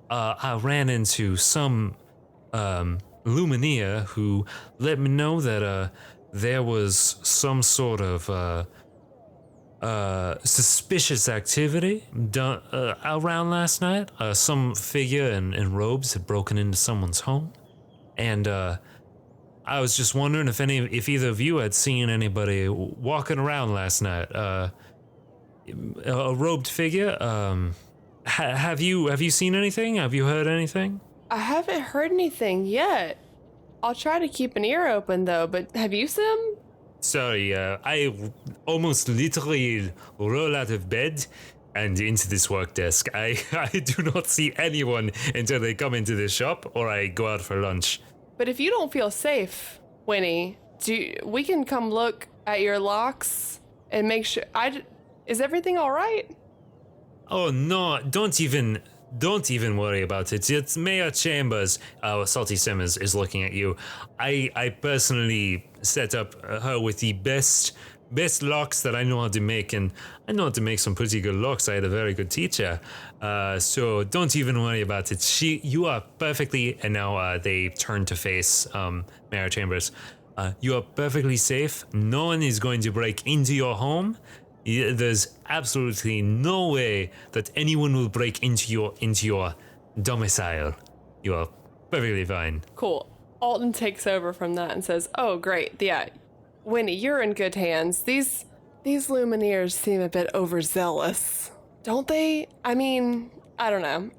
I ran into some Lumineer who let me know that there was some sort of suspicious activity done around last night. Some figure in robes had broken into someone's home, and I was just wondering if either of you had seen anybody walking around last night. A robed figure. Have you seen anything? Have you heard anything? I haven't heard anything yet. I'll try to keep an ear open though, but have you seen him? Sorry, I almost literally roll out of bed and into this work desk. I do not see anyone until they come into the shop or I go out for lunch. But if you don't feel safe, Winnie, we can come look at your locks and make sure. Is everything all right? Oh no! Don't even worry about it. It's Mayor Chambers. Salty Sim is looking at you. I personally set up her with the best locks that I know how to make, and I know how to make some pretty good locks. I had a very good teacher. So don't even worry about it. You are perfectly. And now they turn to face Mayor Chambers. You are perfectly safe. No one is going to break into your home. There's absolutely no way that anyone will break into your domicile. You are perfectly fine. Cool. Alton takes over from that and says, "Oh, great. Yeah, Winnie, you're in good hands. These Lumineers seem a bit overzealous, don't they? I mean, I don't know.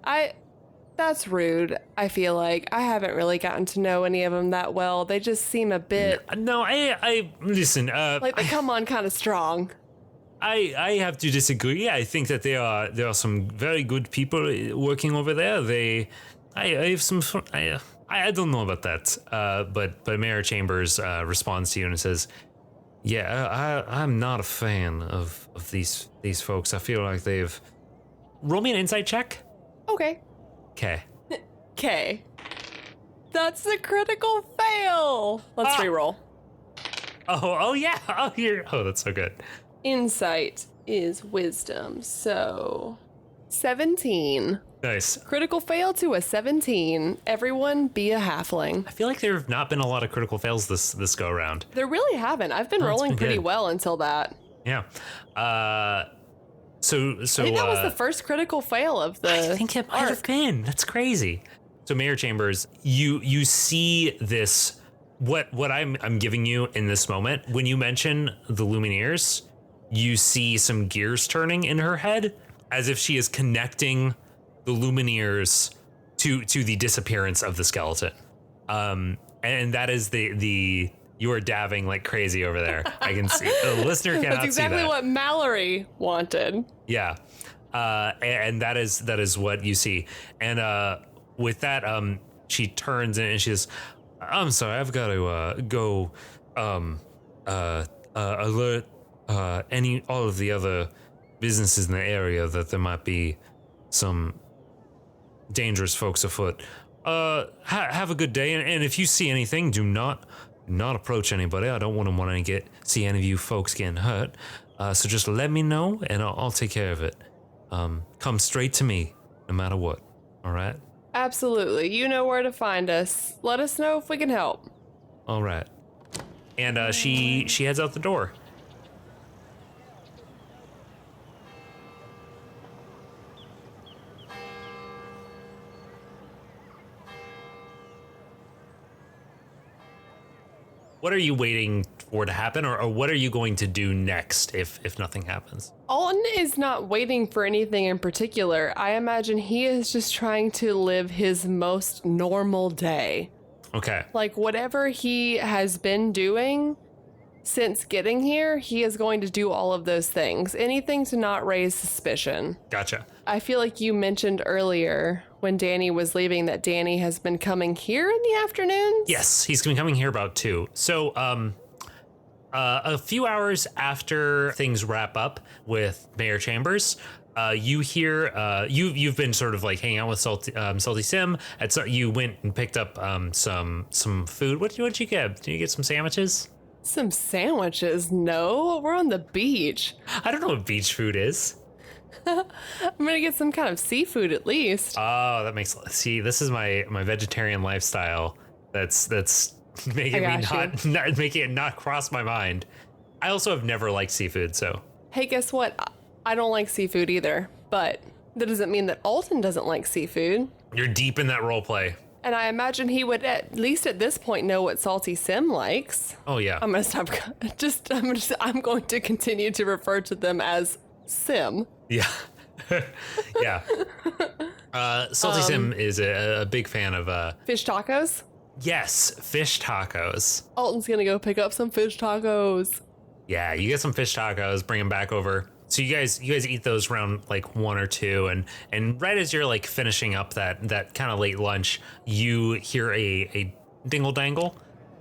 That's rude. I feel like I haven't really gotten to know any of them that well. They just seem a bit No, I listen. like they come on kind of strong." I have to disagree. I think that there are some very good people working over there. I have some. I don't know about that. But Mayor Chambers responds to you and says, "Yeah, I'm not a fan of these folks. I feel like they've." Roll me an insight check. Okay. Okay. Okay. That's a critical fail. Let's reroll. Oh yeah. That's so good. Insight is wisdom, so 17. Nice. Critical fail to a 17. Everyone be a halfling. I feel like there have not been a lot of critical fails this go around. There really haven't. I've been rolling been pretty good. well until that. Yeah. So I think that was the first critical fail of the I think it might have been. That's crazy. So Mayor Chambers, you see this what I'm giving you in this moment. When you mention the Lumineers, you see some gears turning in her head as if she is connecting the Lumineers to the disappearance of the skeleton. And that is the you are dabbing like crazy over there. I can see the listener cannot That's exactly see that. what Mallory wanted. Yeah. And that is what you see. And with that, she turns and she says, "I'm sorry, I've got to go alert all of the other businesses in the area that there might be some dangerous folks afoot. Have a good day, and if you see anything, do not approach anybody. I don't want to see any of you folks getting hurt. So just let me know, and I'll take care of it. Come straight to me, no matter what. All right? Absolutely. You know where to find us. Let us know if we can help." All right. And she heads out the door. What are you waiting for to happen, or what are you going to do next if nothing happens? Alton is not waiting for anything in particular. I imagine he is just trying to live his most normal day. Okay. Like whatever he has been doing since getting here, he is going to do all of those things. Anything to not raise suspicion. Gotcha. I feel like you mentioned earlier when Danny was leaving that Danny has been coming here in the afternoons? Yes, he's been coming here about 2. So, a few hours after things wrap up with Mayor Chambers, you hear you've been sort of like hanging out with Salty Sim. You went and picked up some food. What'd you get? Did you get some sandwiches? Some sandwiches? No, we're on the beach. I don't know what beach food is. I'm gonna get some kind of seafood at least. Oh, that makes see. This is my vegetarian lifestyle. That's making me not making it not cross my mind. I also have never liked seafood, so. Hey, guess what? I don't like seafood either, but that doesn't mean that Alton doesn't like seafood. You're deep in that role play. And I imagine he would at least at this point know what Salty Sim likes. Oh yeah. I'm gonna stop. I'm going to continue to refer to them as Sim. Yeah. Yeah. Salty Sim is a big fan of Fish tacos? yes, fish tacos. Alton's gonna go pick up some fish tacos. Yeah, you get some fish tacos, bring them back over. So you guys eat those around like 1 or 2, and right as you're like finishing up that kind of late lunch, you hear a dingle dangle.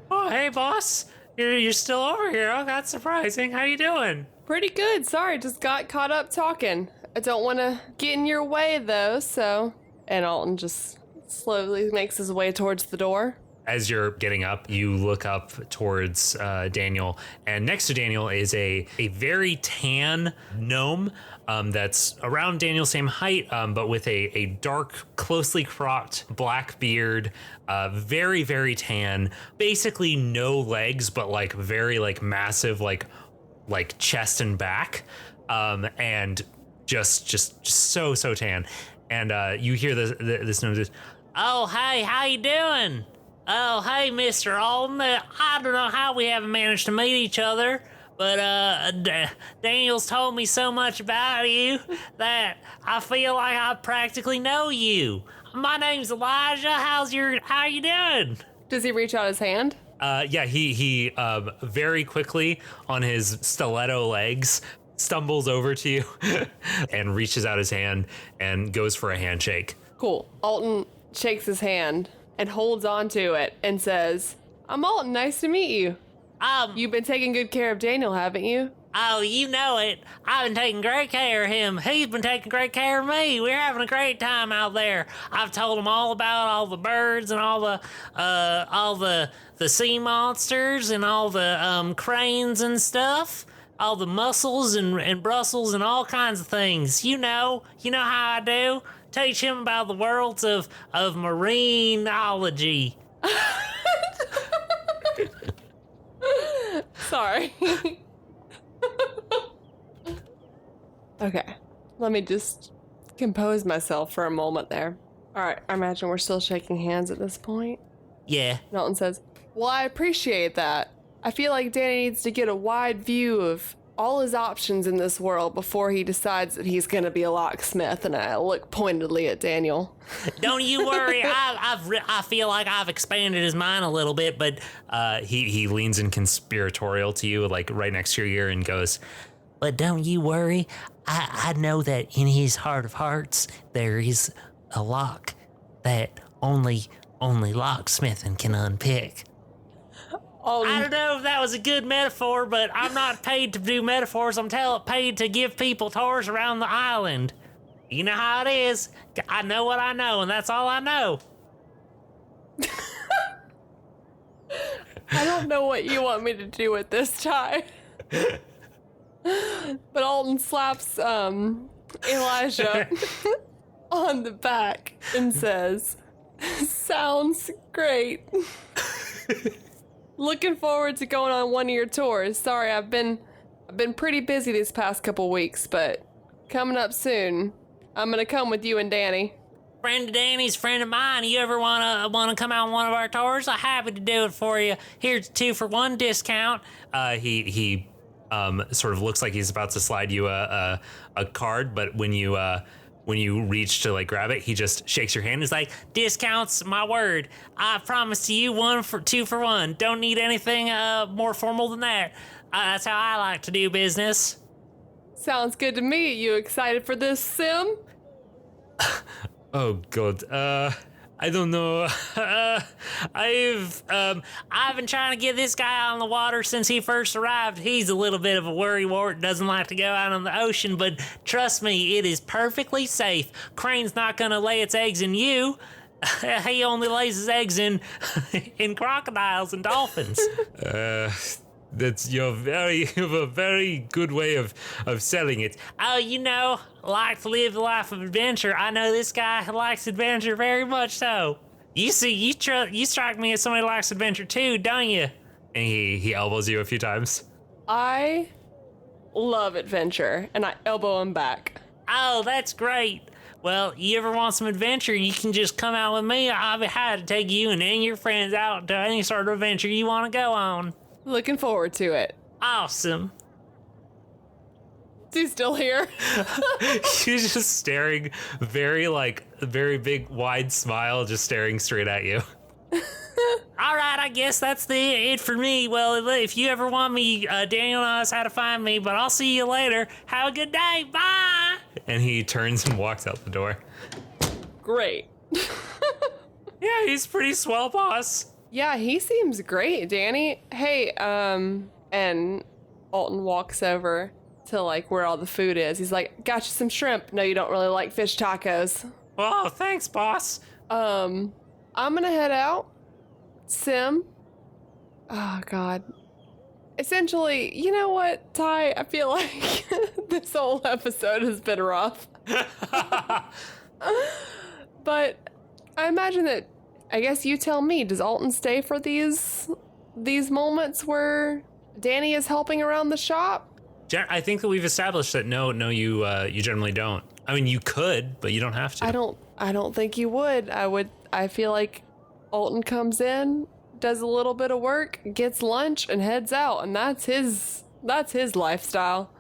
Oh, hey boss, you're still over here. Oh, that's surprising. How you doing? Pretty good. Sorry, just got caught up talking. I don't want to get in your way though, so. And Alton just slowly makes his way towards the door. As you're getting up, you look up towards Daniel, and next to Daniel is a very tan gnome that's around Daniel's same height, but with a dark, closely cropped black beard, very, very tan, basically no legs, but like very like massive, like chest and back, and just so tan. And you hear this gnome says, "Oh, hey, how you doing? Oh, hey, Mr. Alton. I don't know how we haven't managed to meet each other, but Daniel's told me so much about you that I feel like I practically know you. My name's Elijah. How you doing?" Does he reach out his hand? Yeah, he very quickly on his stiletto legs stumbles over to you and reaches out his hand and goes for a handshake. Cool. Alton shakes his hand and holds on to it and says, "I'm Alton, nice to meet you. You've been taking good care of Daniel, haven't you?" Oh, you know it. I've been taking great care of him. He's been taking great care of me. We're having a great time out there. I've told him all about all the birds and all the sea monsters and all the cranes and stuff. All the mussels and Brussels and all kinds of things. You know how I do. Teach him about the worlds of marineology. Sorry. Okay, let me just compose myself for a moment there. All right, I imagine we're still shaking hands at this point. Yeah. Alton says, "Well, I appreciate that. I feel like Danny needs to get a wide view of all his options in this world before he decides that he's gonna be a locksmith," and I look pointedly at Daniel. Don't you worry. I feel like I've expanded his mind a little bit, but he leans in conspiratorial to you, like right next to your ear, and goes, "But don't you worry. I know that in his heart of hearts there is a lock that only locksmithing can unpick." I don't know if that was a good metaphor, but I'm not paid to do metaphors. I'm paid to give people tours around the island. You know how it is. I know what I know, and that's all I know. I don't know what you want me to do at this time. But Alton slaps Elijah on the back and says, "Sounds great. Looking forward to going on one of your tours. Sorry, I've been pretty busy these past couple weeks, but coming up soon. I'm gonna come with you and Danny." Friend of Danny's, friend of mine. You ever wanna come out on one of our tours? I'm happy to do it for you. Here's a 2-for-1 discount. He sort of looks like he's about to slide you a card, but when you reach to like grab it, he just shakes your hand. He's like, "Discounts, my word. I promise you 2-for-1. Don't need anything more formal than that. That's how I like to do business." Sounds good to me. You excited for this, Sim? Oh God. I don't know. I've been trying to get this guy out on the water since he first arrived. He's a little bit of a worrywart, doesn't like to go out on the ocean, but trust me, it is perfectly safe. Crane's not gonna lay its eggs in you. He only lays his eggs in crocodiles and dolphins. you have a very good way of selling it. Oh, like to live the life of adventure. I know this guy likes adventure very much so. You see, you strike me as somebody who likes adventure too, don't you? And he elbows you a few times. I love adventure, and I elbow him back. Oh, that's great. Well, you ever want some adventure, you can just come out with me. I'll be happy to take you and any of your friends out to any sort of adventure you want to go on. Looking forward to it. Awesome. Is he still here? He's just staring, very big, wide smile, just staring straight at you. All right, I guess that's it for me. Well, if you ever want me, Daniel knows how to find me, but I'll see you later. Have a good day. Bye. And he turns and walks out the door. Great. Yeah, he's pretty swell, boss. Yeah, he seems great, Danny. Hey, and Alton walks over to like where all the food is. He's like, got you some shrimp. No, you don't really like fish tacos. Oh, thanks, boss. I'm gonna head out. Sim. Oh, God. Essentially, you know what, Ty? I feel like this whole episode has been rough. But I imagine that, I guess you tell me, does Alton stay for these moments where Danny is helping around the shop? I think that we've established that no, you generally don't. I mean, you could, but you don't have to. I don't think you would. I feel like Alton comes in, does a little bit of work, gets lunch, and heads out, and that's his lifestyle.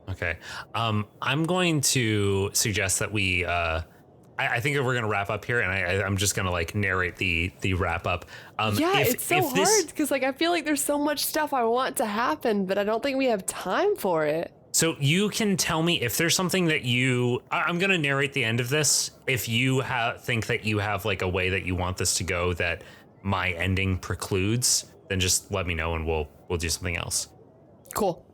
Okay. I'm going to suggest that we I think that we're gonna wrap up here, and I'm just gonna like narrate the wrap up. It's so hard because like I feel like there's so much stuff I want to happen, but I don't think we have time for it. So you can tell me if there's something that I'm gonna narrate the end of this. If you think that you have like a way that you want this to go that my ending precludes, then just let me know and we'll do something else. Cool.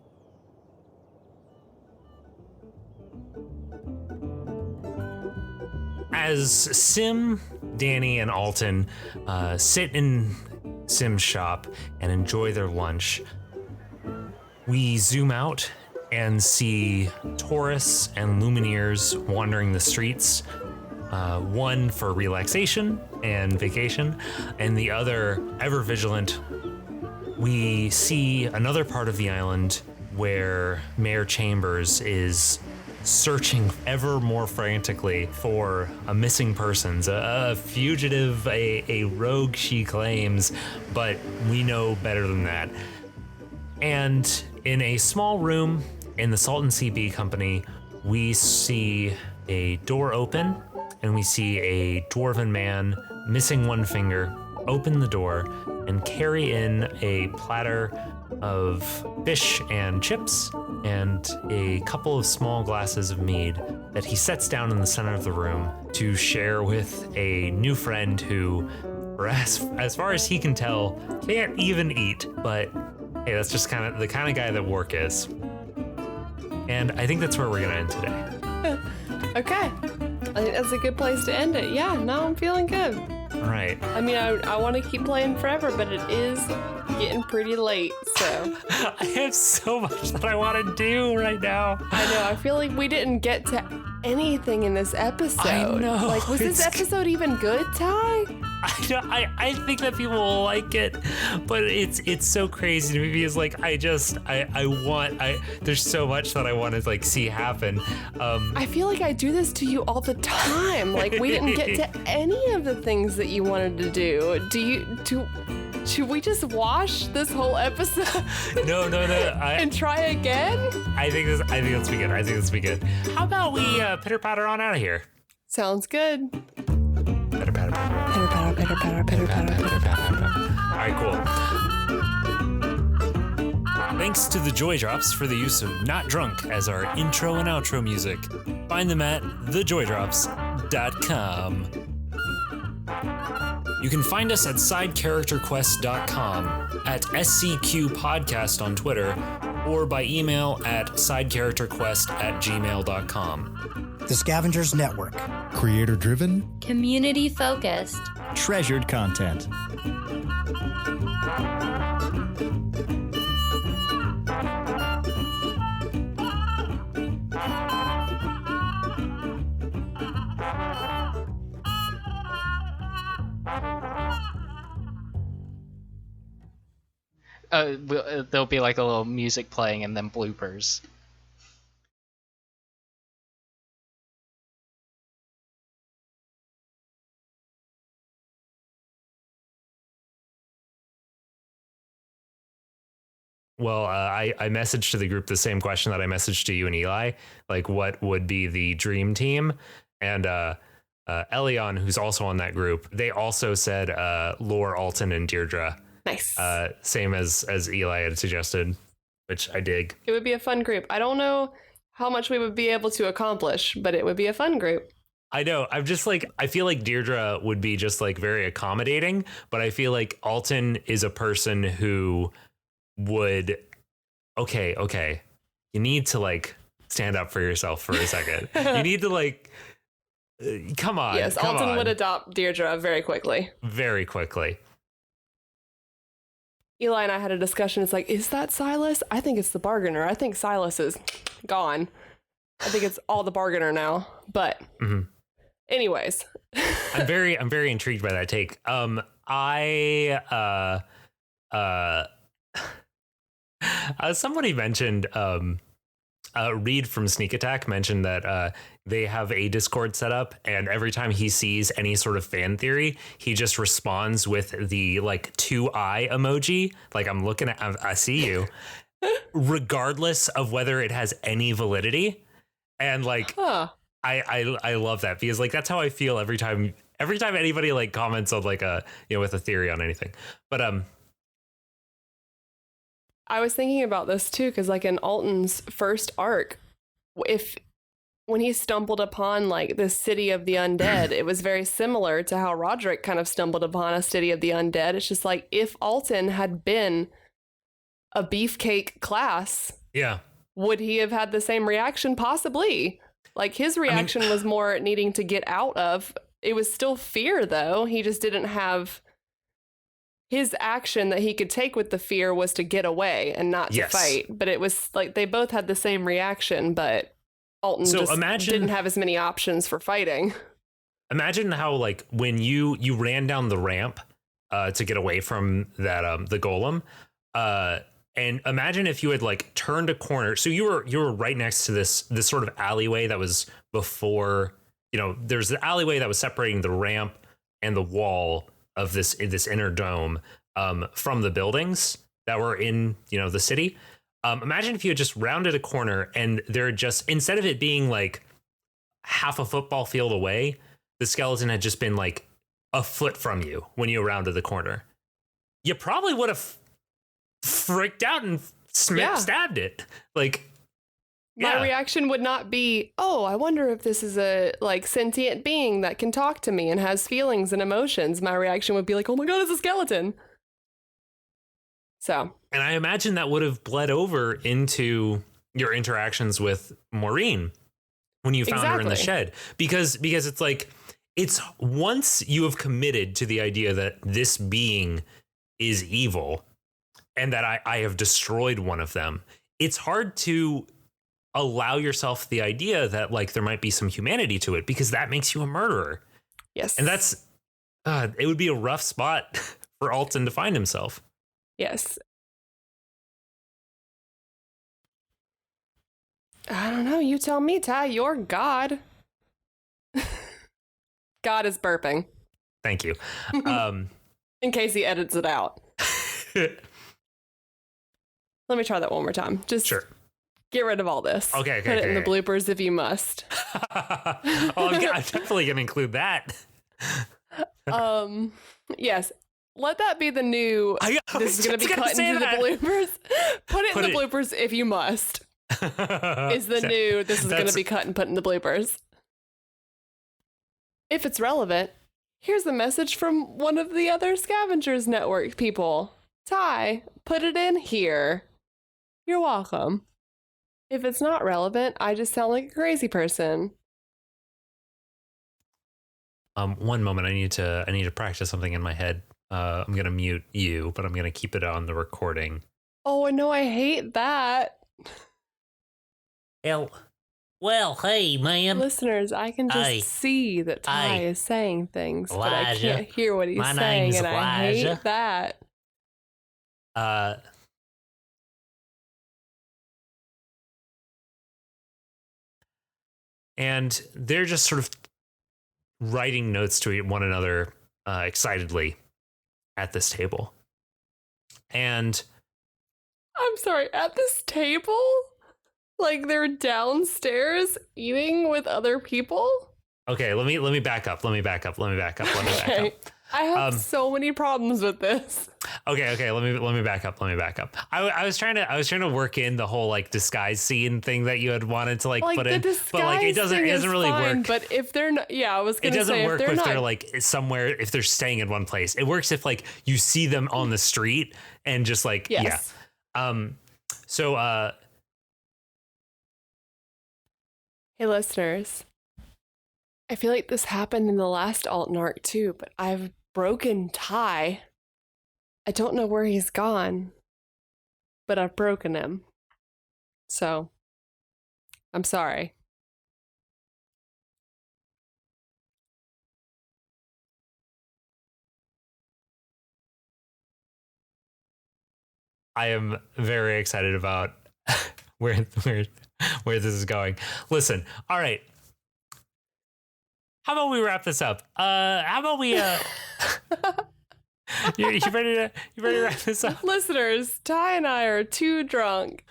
As Sim, Danny, and Alton sit in Sim's shop and enjoy their lunch, we zoom out and see Taurus and Lumineers wandering the streets, one for relaxation and vacation, and the other ever vigilant. We see another part of the island where Mayor Chambers is searching ever more frantically for a missing persons, a fugitive, a rogue, she claims, but we know better than that. And in a small room in the Salton CB company, we see a door open, and we see a dwarven man missing one finger open the door and carry in a platter of fish and chips and a couple of small glasses of mead that he sets down in the center of the room to share with a new friend who, as far as he can tell, can't even eat. But hey, that's just kind of the kind of guy that Work is. And I think that's where we're gonna end today. Okay. I think that's a good place to end it. Yeah, no, I'm feeling good. All right. I mean, I want to keep playing forever, but it is getting pretty late, so. I have so much that I want to do right now. I know, I feel like we didn't get to anything in this episode. I know. Like, was this episode even good, Ty? I think that people will like it, but it's so crazy to me because like there's so much that I want to like see happen. I feel like I do this to you all the time. Like we didn't get to any of the things that you wanted to do. Should we just wash this whole episode? No. And try again? I think this be good. How about we pitter patter on out of here? Sounds good. Pitter patter. Pitter patter, pitter patter, pitter patter, pitter patter. All right, cool. Thanks to the Joy Drops for the use of Not Drunk as our intro and outro music. Find them at thejordrops.com. You can find us at sidecharacterquest.com, at SCQ Podcast on Twitter, or by email at sidecharacterquest@gmail.com. The Scavengers Network. Creator-driven, community-focused, treasured content. there'll be like a little music playing and then bloopers. Well, I messaged to the group the same question that I messaged to you and Eli, like what would be the dream team? And Elion, who's also on that group, they also said Lore, Alton, and Deirdre. Nice. Same as Eli had suggested, which I dig. It would be a fun group. I don't know how much we would be able to accomplish, but it would be a fun group. I know. I'm just like, I feel like Deirdre would be just like very accommodating, but I feel like Alton is a person who would, okay, you need to like stand up for yourself for a second. You need to like, come on. Yes, Alton would adopt Deirdre very quickly. Very quickly. Eli and I had a discussion. It's like, is that Silas? I think it's the bargainer. I think Silas is gone. I think it's all the bargainer now. But anyways. I'm very intrigued by that take. Somebody mentioned Reed from Sneak Attack mentioned that they have a Discord set up, and every time he sees any sort of fan theory, he just responds with the like 2-eye emoji, like I'm looking at, I see you, regardless of whether it has any validity. And like I love that, because like that's how I feel every time anybody like comments on like a, you know, with a theory on anything. But I was thinking about this too, because like in Alton's first arc, when he stumbled upon like the city of the undead, it was very similar to how Roderick kind of stumbled upon a city of the undead. It's just like, if Alton had been a beefcake class, yeah, would he have had the same reaction? Possibly. Like his reaction was more needing to get out of. It was still fear though. He just didn't have. His action that he could take with the fear was to get away and not to fight. But it was like they both had the same reaction, but Alton didn't have as many options for fighting. Imagine how like when you ran down the ramp to get away from that the golem, and imagine if you had like turned a corner. So you were right next to this sort of alleyway that was before, you know, there's the alleyway that was separating the ramp and the wall of this inner dome from the buildings that were in, you know, the city. Imagine if you had just rounded a corner and there just, instead of it being like half a football field away, the skeleton had just been like a foot from you when you rounded the corner. You probably would have freaked out and stabbed it. Like, my reaction would not be, oh, I wonder if this is a like sentient being that can talk to me and has feelings and emotions. My reaction would be like, oh my God, it's a skeleton. So. And I imagine that would have bled over into your interactions with Maureen when you found her in the shed. Because it's like, it's once you have committed to the idea that this being is evil and that I have destroyed one of them, it's hard to allow yourself the idea that like there might be some humanity to it, because that makes you a murderer. Yes. And that's it would be a rough spot for Alton to find himself. Yes. I don't know. You tell me, Ty. You're God. God is burping. Thank you. In case he edits it out. Let me try that one more time. Just sure. Get rid of all this. Okay. Put it in the bloopers if you must. I'm definitely going to include that. Yes. Let that be the new. This is going to be cut into the bloopers. Put it in the bloopers if you must. Is the new. This is going to be cut and put in the bloopers. If it's relevant, here's a message from one of the other Scavengers Network people. Ty, put it in here. You're welcome. If it's not relevant, I just sound like a crazy person. One moment, I need to practice something in my head. I'm gonna mute you, but I'm gonna keep it on the recording. Oh no, I hate that. Well, hey, man. Listeners, I can just see that Ty is saying things, Elijah, but I can't hear what he's saying, and I hate that. and they're just sort of writing notes to one another excitedly at this table. And I'm sorry, at this table? Like they're downstairs eating with other people? okay, let me back up. Let me back up. Okay. I have so many problems with this. Okay. Let me back up. I was trying to work in the whole like disguise scene thing that you had wanted to like put in, but like it doesn't really fine, work. But if they're not, I was gonna say it doesn't work if not, they're like somewhere, if they're staying in one place. It works if like you see them on the street and just like yes. So hey listeners, I feel like this happened in the last Alton arc too, but I've broken Ty. I don't know where he's gone, but I've broken him. So, I'm sorry. I am very excited about where this is going. Listen, all right. How about we wrap this up? How about we you ready to wrap this up? Listeners, Ty and I are too drunk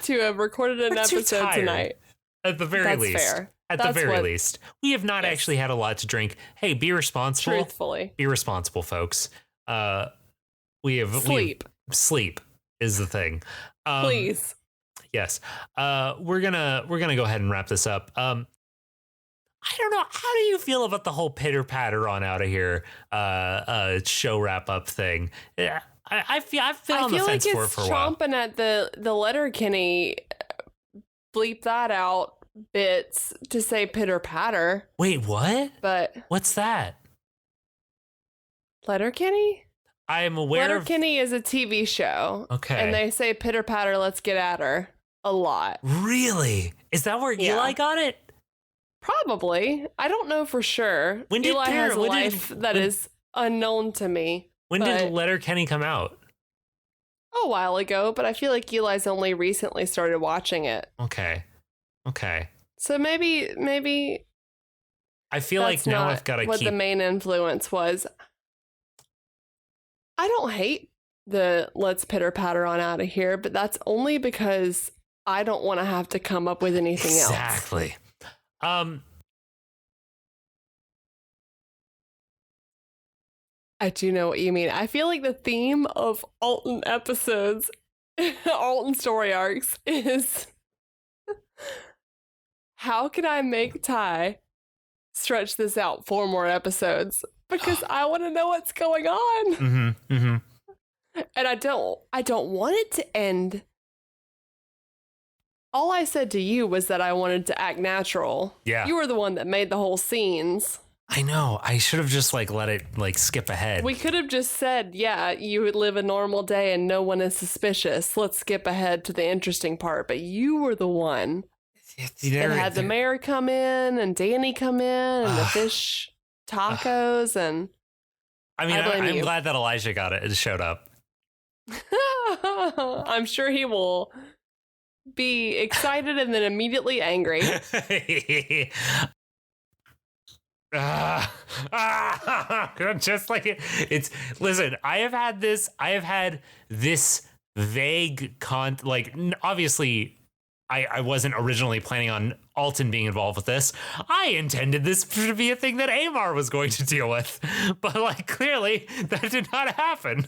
to have recorded an episode tonight. At the very least. Fair. At the very least. We have not actually had a lot to drink. Hey, be responsible. Truthfully. Be responsible, folks. Sleep is the thing. Please. Yes. We're gonna go ahead and wrap this up. I don't know. How do you feel about the whole pitter patter on out of here show wrap up thing? I've been on the fence for it for a while. I feel like it's chomping at the Letterkenny bleep that out bits to say pitter patter. Wait, what? But what's that? Letterkenny? I am aware Letterkenny is a TV show. Okay. And they say pitter patter, let's get at her a lot. Really? Is that where Eli got it? Probably. I don't know for sure. Eli has a life that is unknown to me. When did Letterkenny come out? A while ago, but I feel like Eli's only recently started watching it. Okay. So maybe I feel like now I've got to what the main influence was. I don't hate the let's pitter patter on out of here, but that's only because I don't want to have to come up with anything else. Exactly. I do know what you mean. I feel like the theme of Alton episodes, Alton story arcs, is how can I make Ty stretch this out 4 more episodes? Because I want to know what's going on. And I don't want it to end. All I said to you was that I wanted to act natural. Yeah. You were the one that made the whole scenes. I know. I should have just let it skip ahead. We could have just said, yeah, you would live a normal day and no one is suspicious. Let's skip ahead to the interesting part. But you were the one that had the mayor come in and Danny come in and the fish tacos and I mean, I'm glad that Elijah got it. It showed up. I'm sure he will be excited and then immedately angry. Just like it's listen, I have had this vague obviously I wasn't originally planning on Alton being involved with this. I intended this to be a thing that Amar was going to deal with, but clearly that did not happen.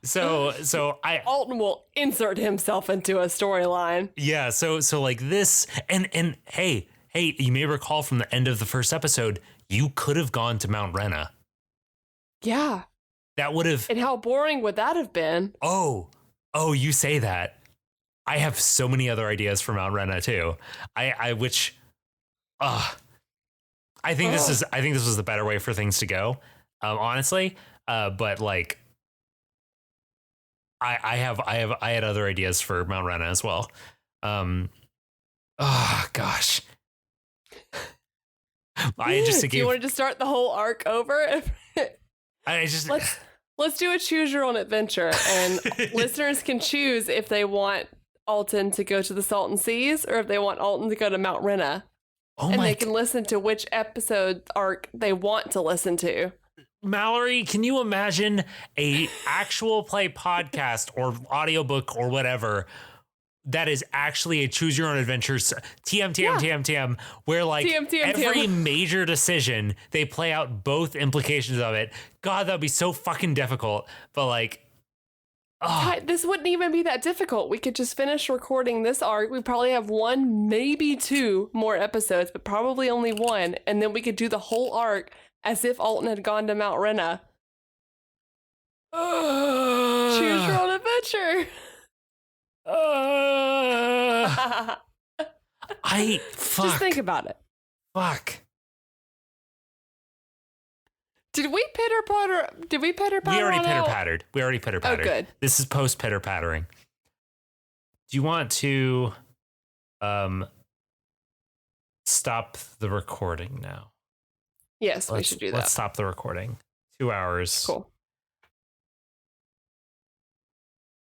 So Alton will insert himself into a storyline. Yeah, so this and hey, you may recall from the end of the first episode, you could have gone to Mount Rena. Yeah. That would have. And how boring would that have been? Oh, you say that. I have so many other ideas for Mount Rena too. I think this was the better way for things to go. Honestly. But I had other ideas for Mount Rena as well. Oh gosh. Do you want to just start the whole arc over? Let's do a choose your own adventure, and listeners can choose if they want Alton to go to the Salton Seas or if they want Alton to go to Mount Rena. Oh And my they can listen to which episode arc they want to listen to. Mallory, can you imagine a actual play podcast or audiobook or whatever that is actually a choose your own adventure TM, where like every major decision, they play out both implications of it. God, that would be so fucking difficult. But like, this wouldn't even be that difficult. We could just finish recording this arc. We probably have 1, maybe 2 more episodes, but probably only 1. And then we could do the whole arc as if Alton had gone to Mount Rena. Choose your own adventure. Just think about it. Fuck. Did we pitter patter? We already pitter pattered. Oh, good. This is post pitter pattering. Do you want to stop the recording now? Yes, we should do that. Let's stop the recording. 2 hours. Cool.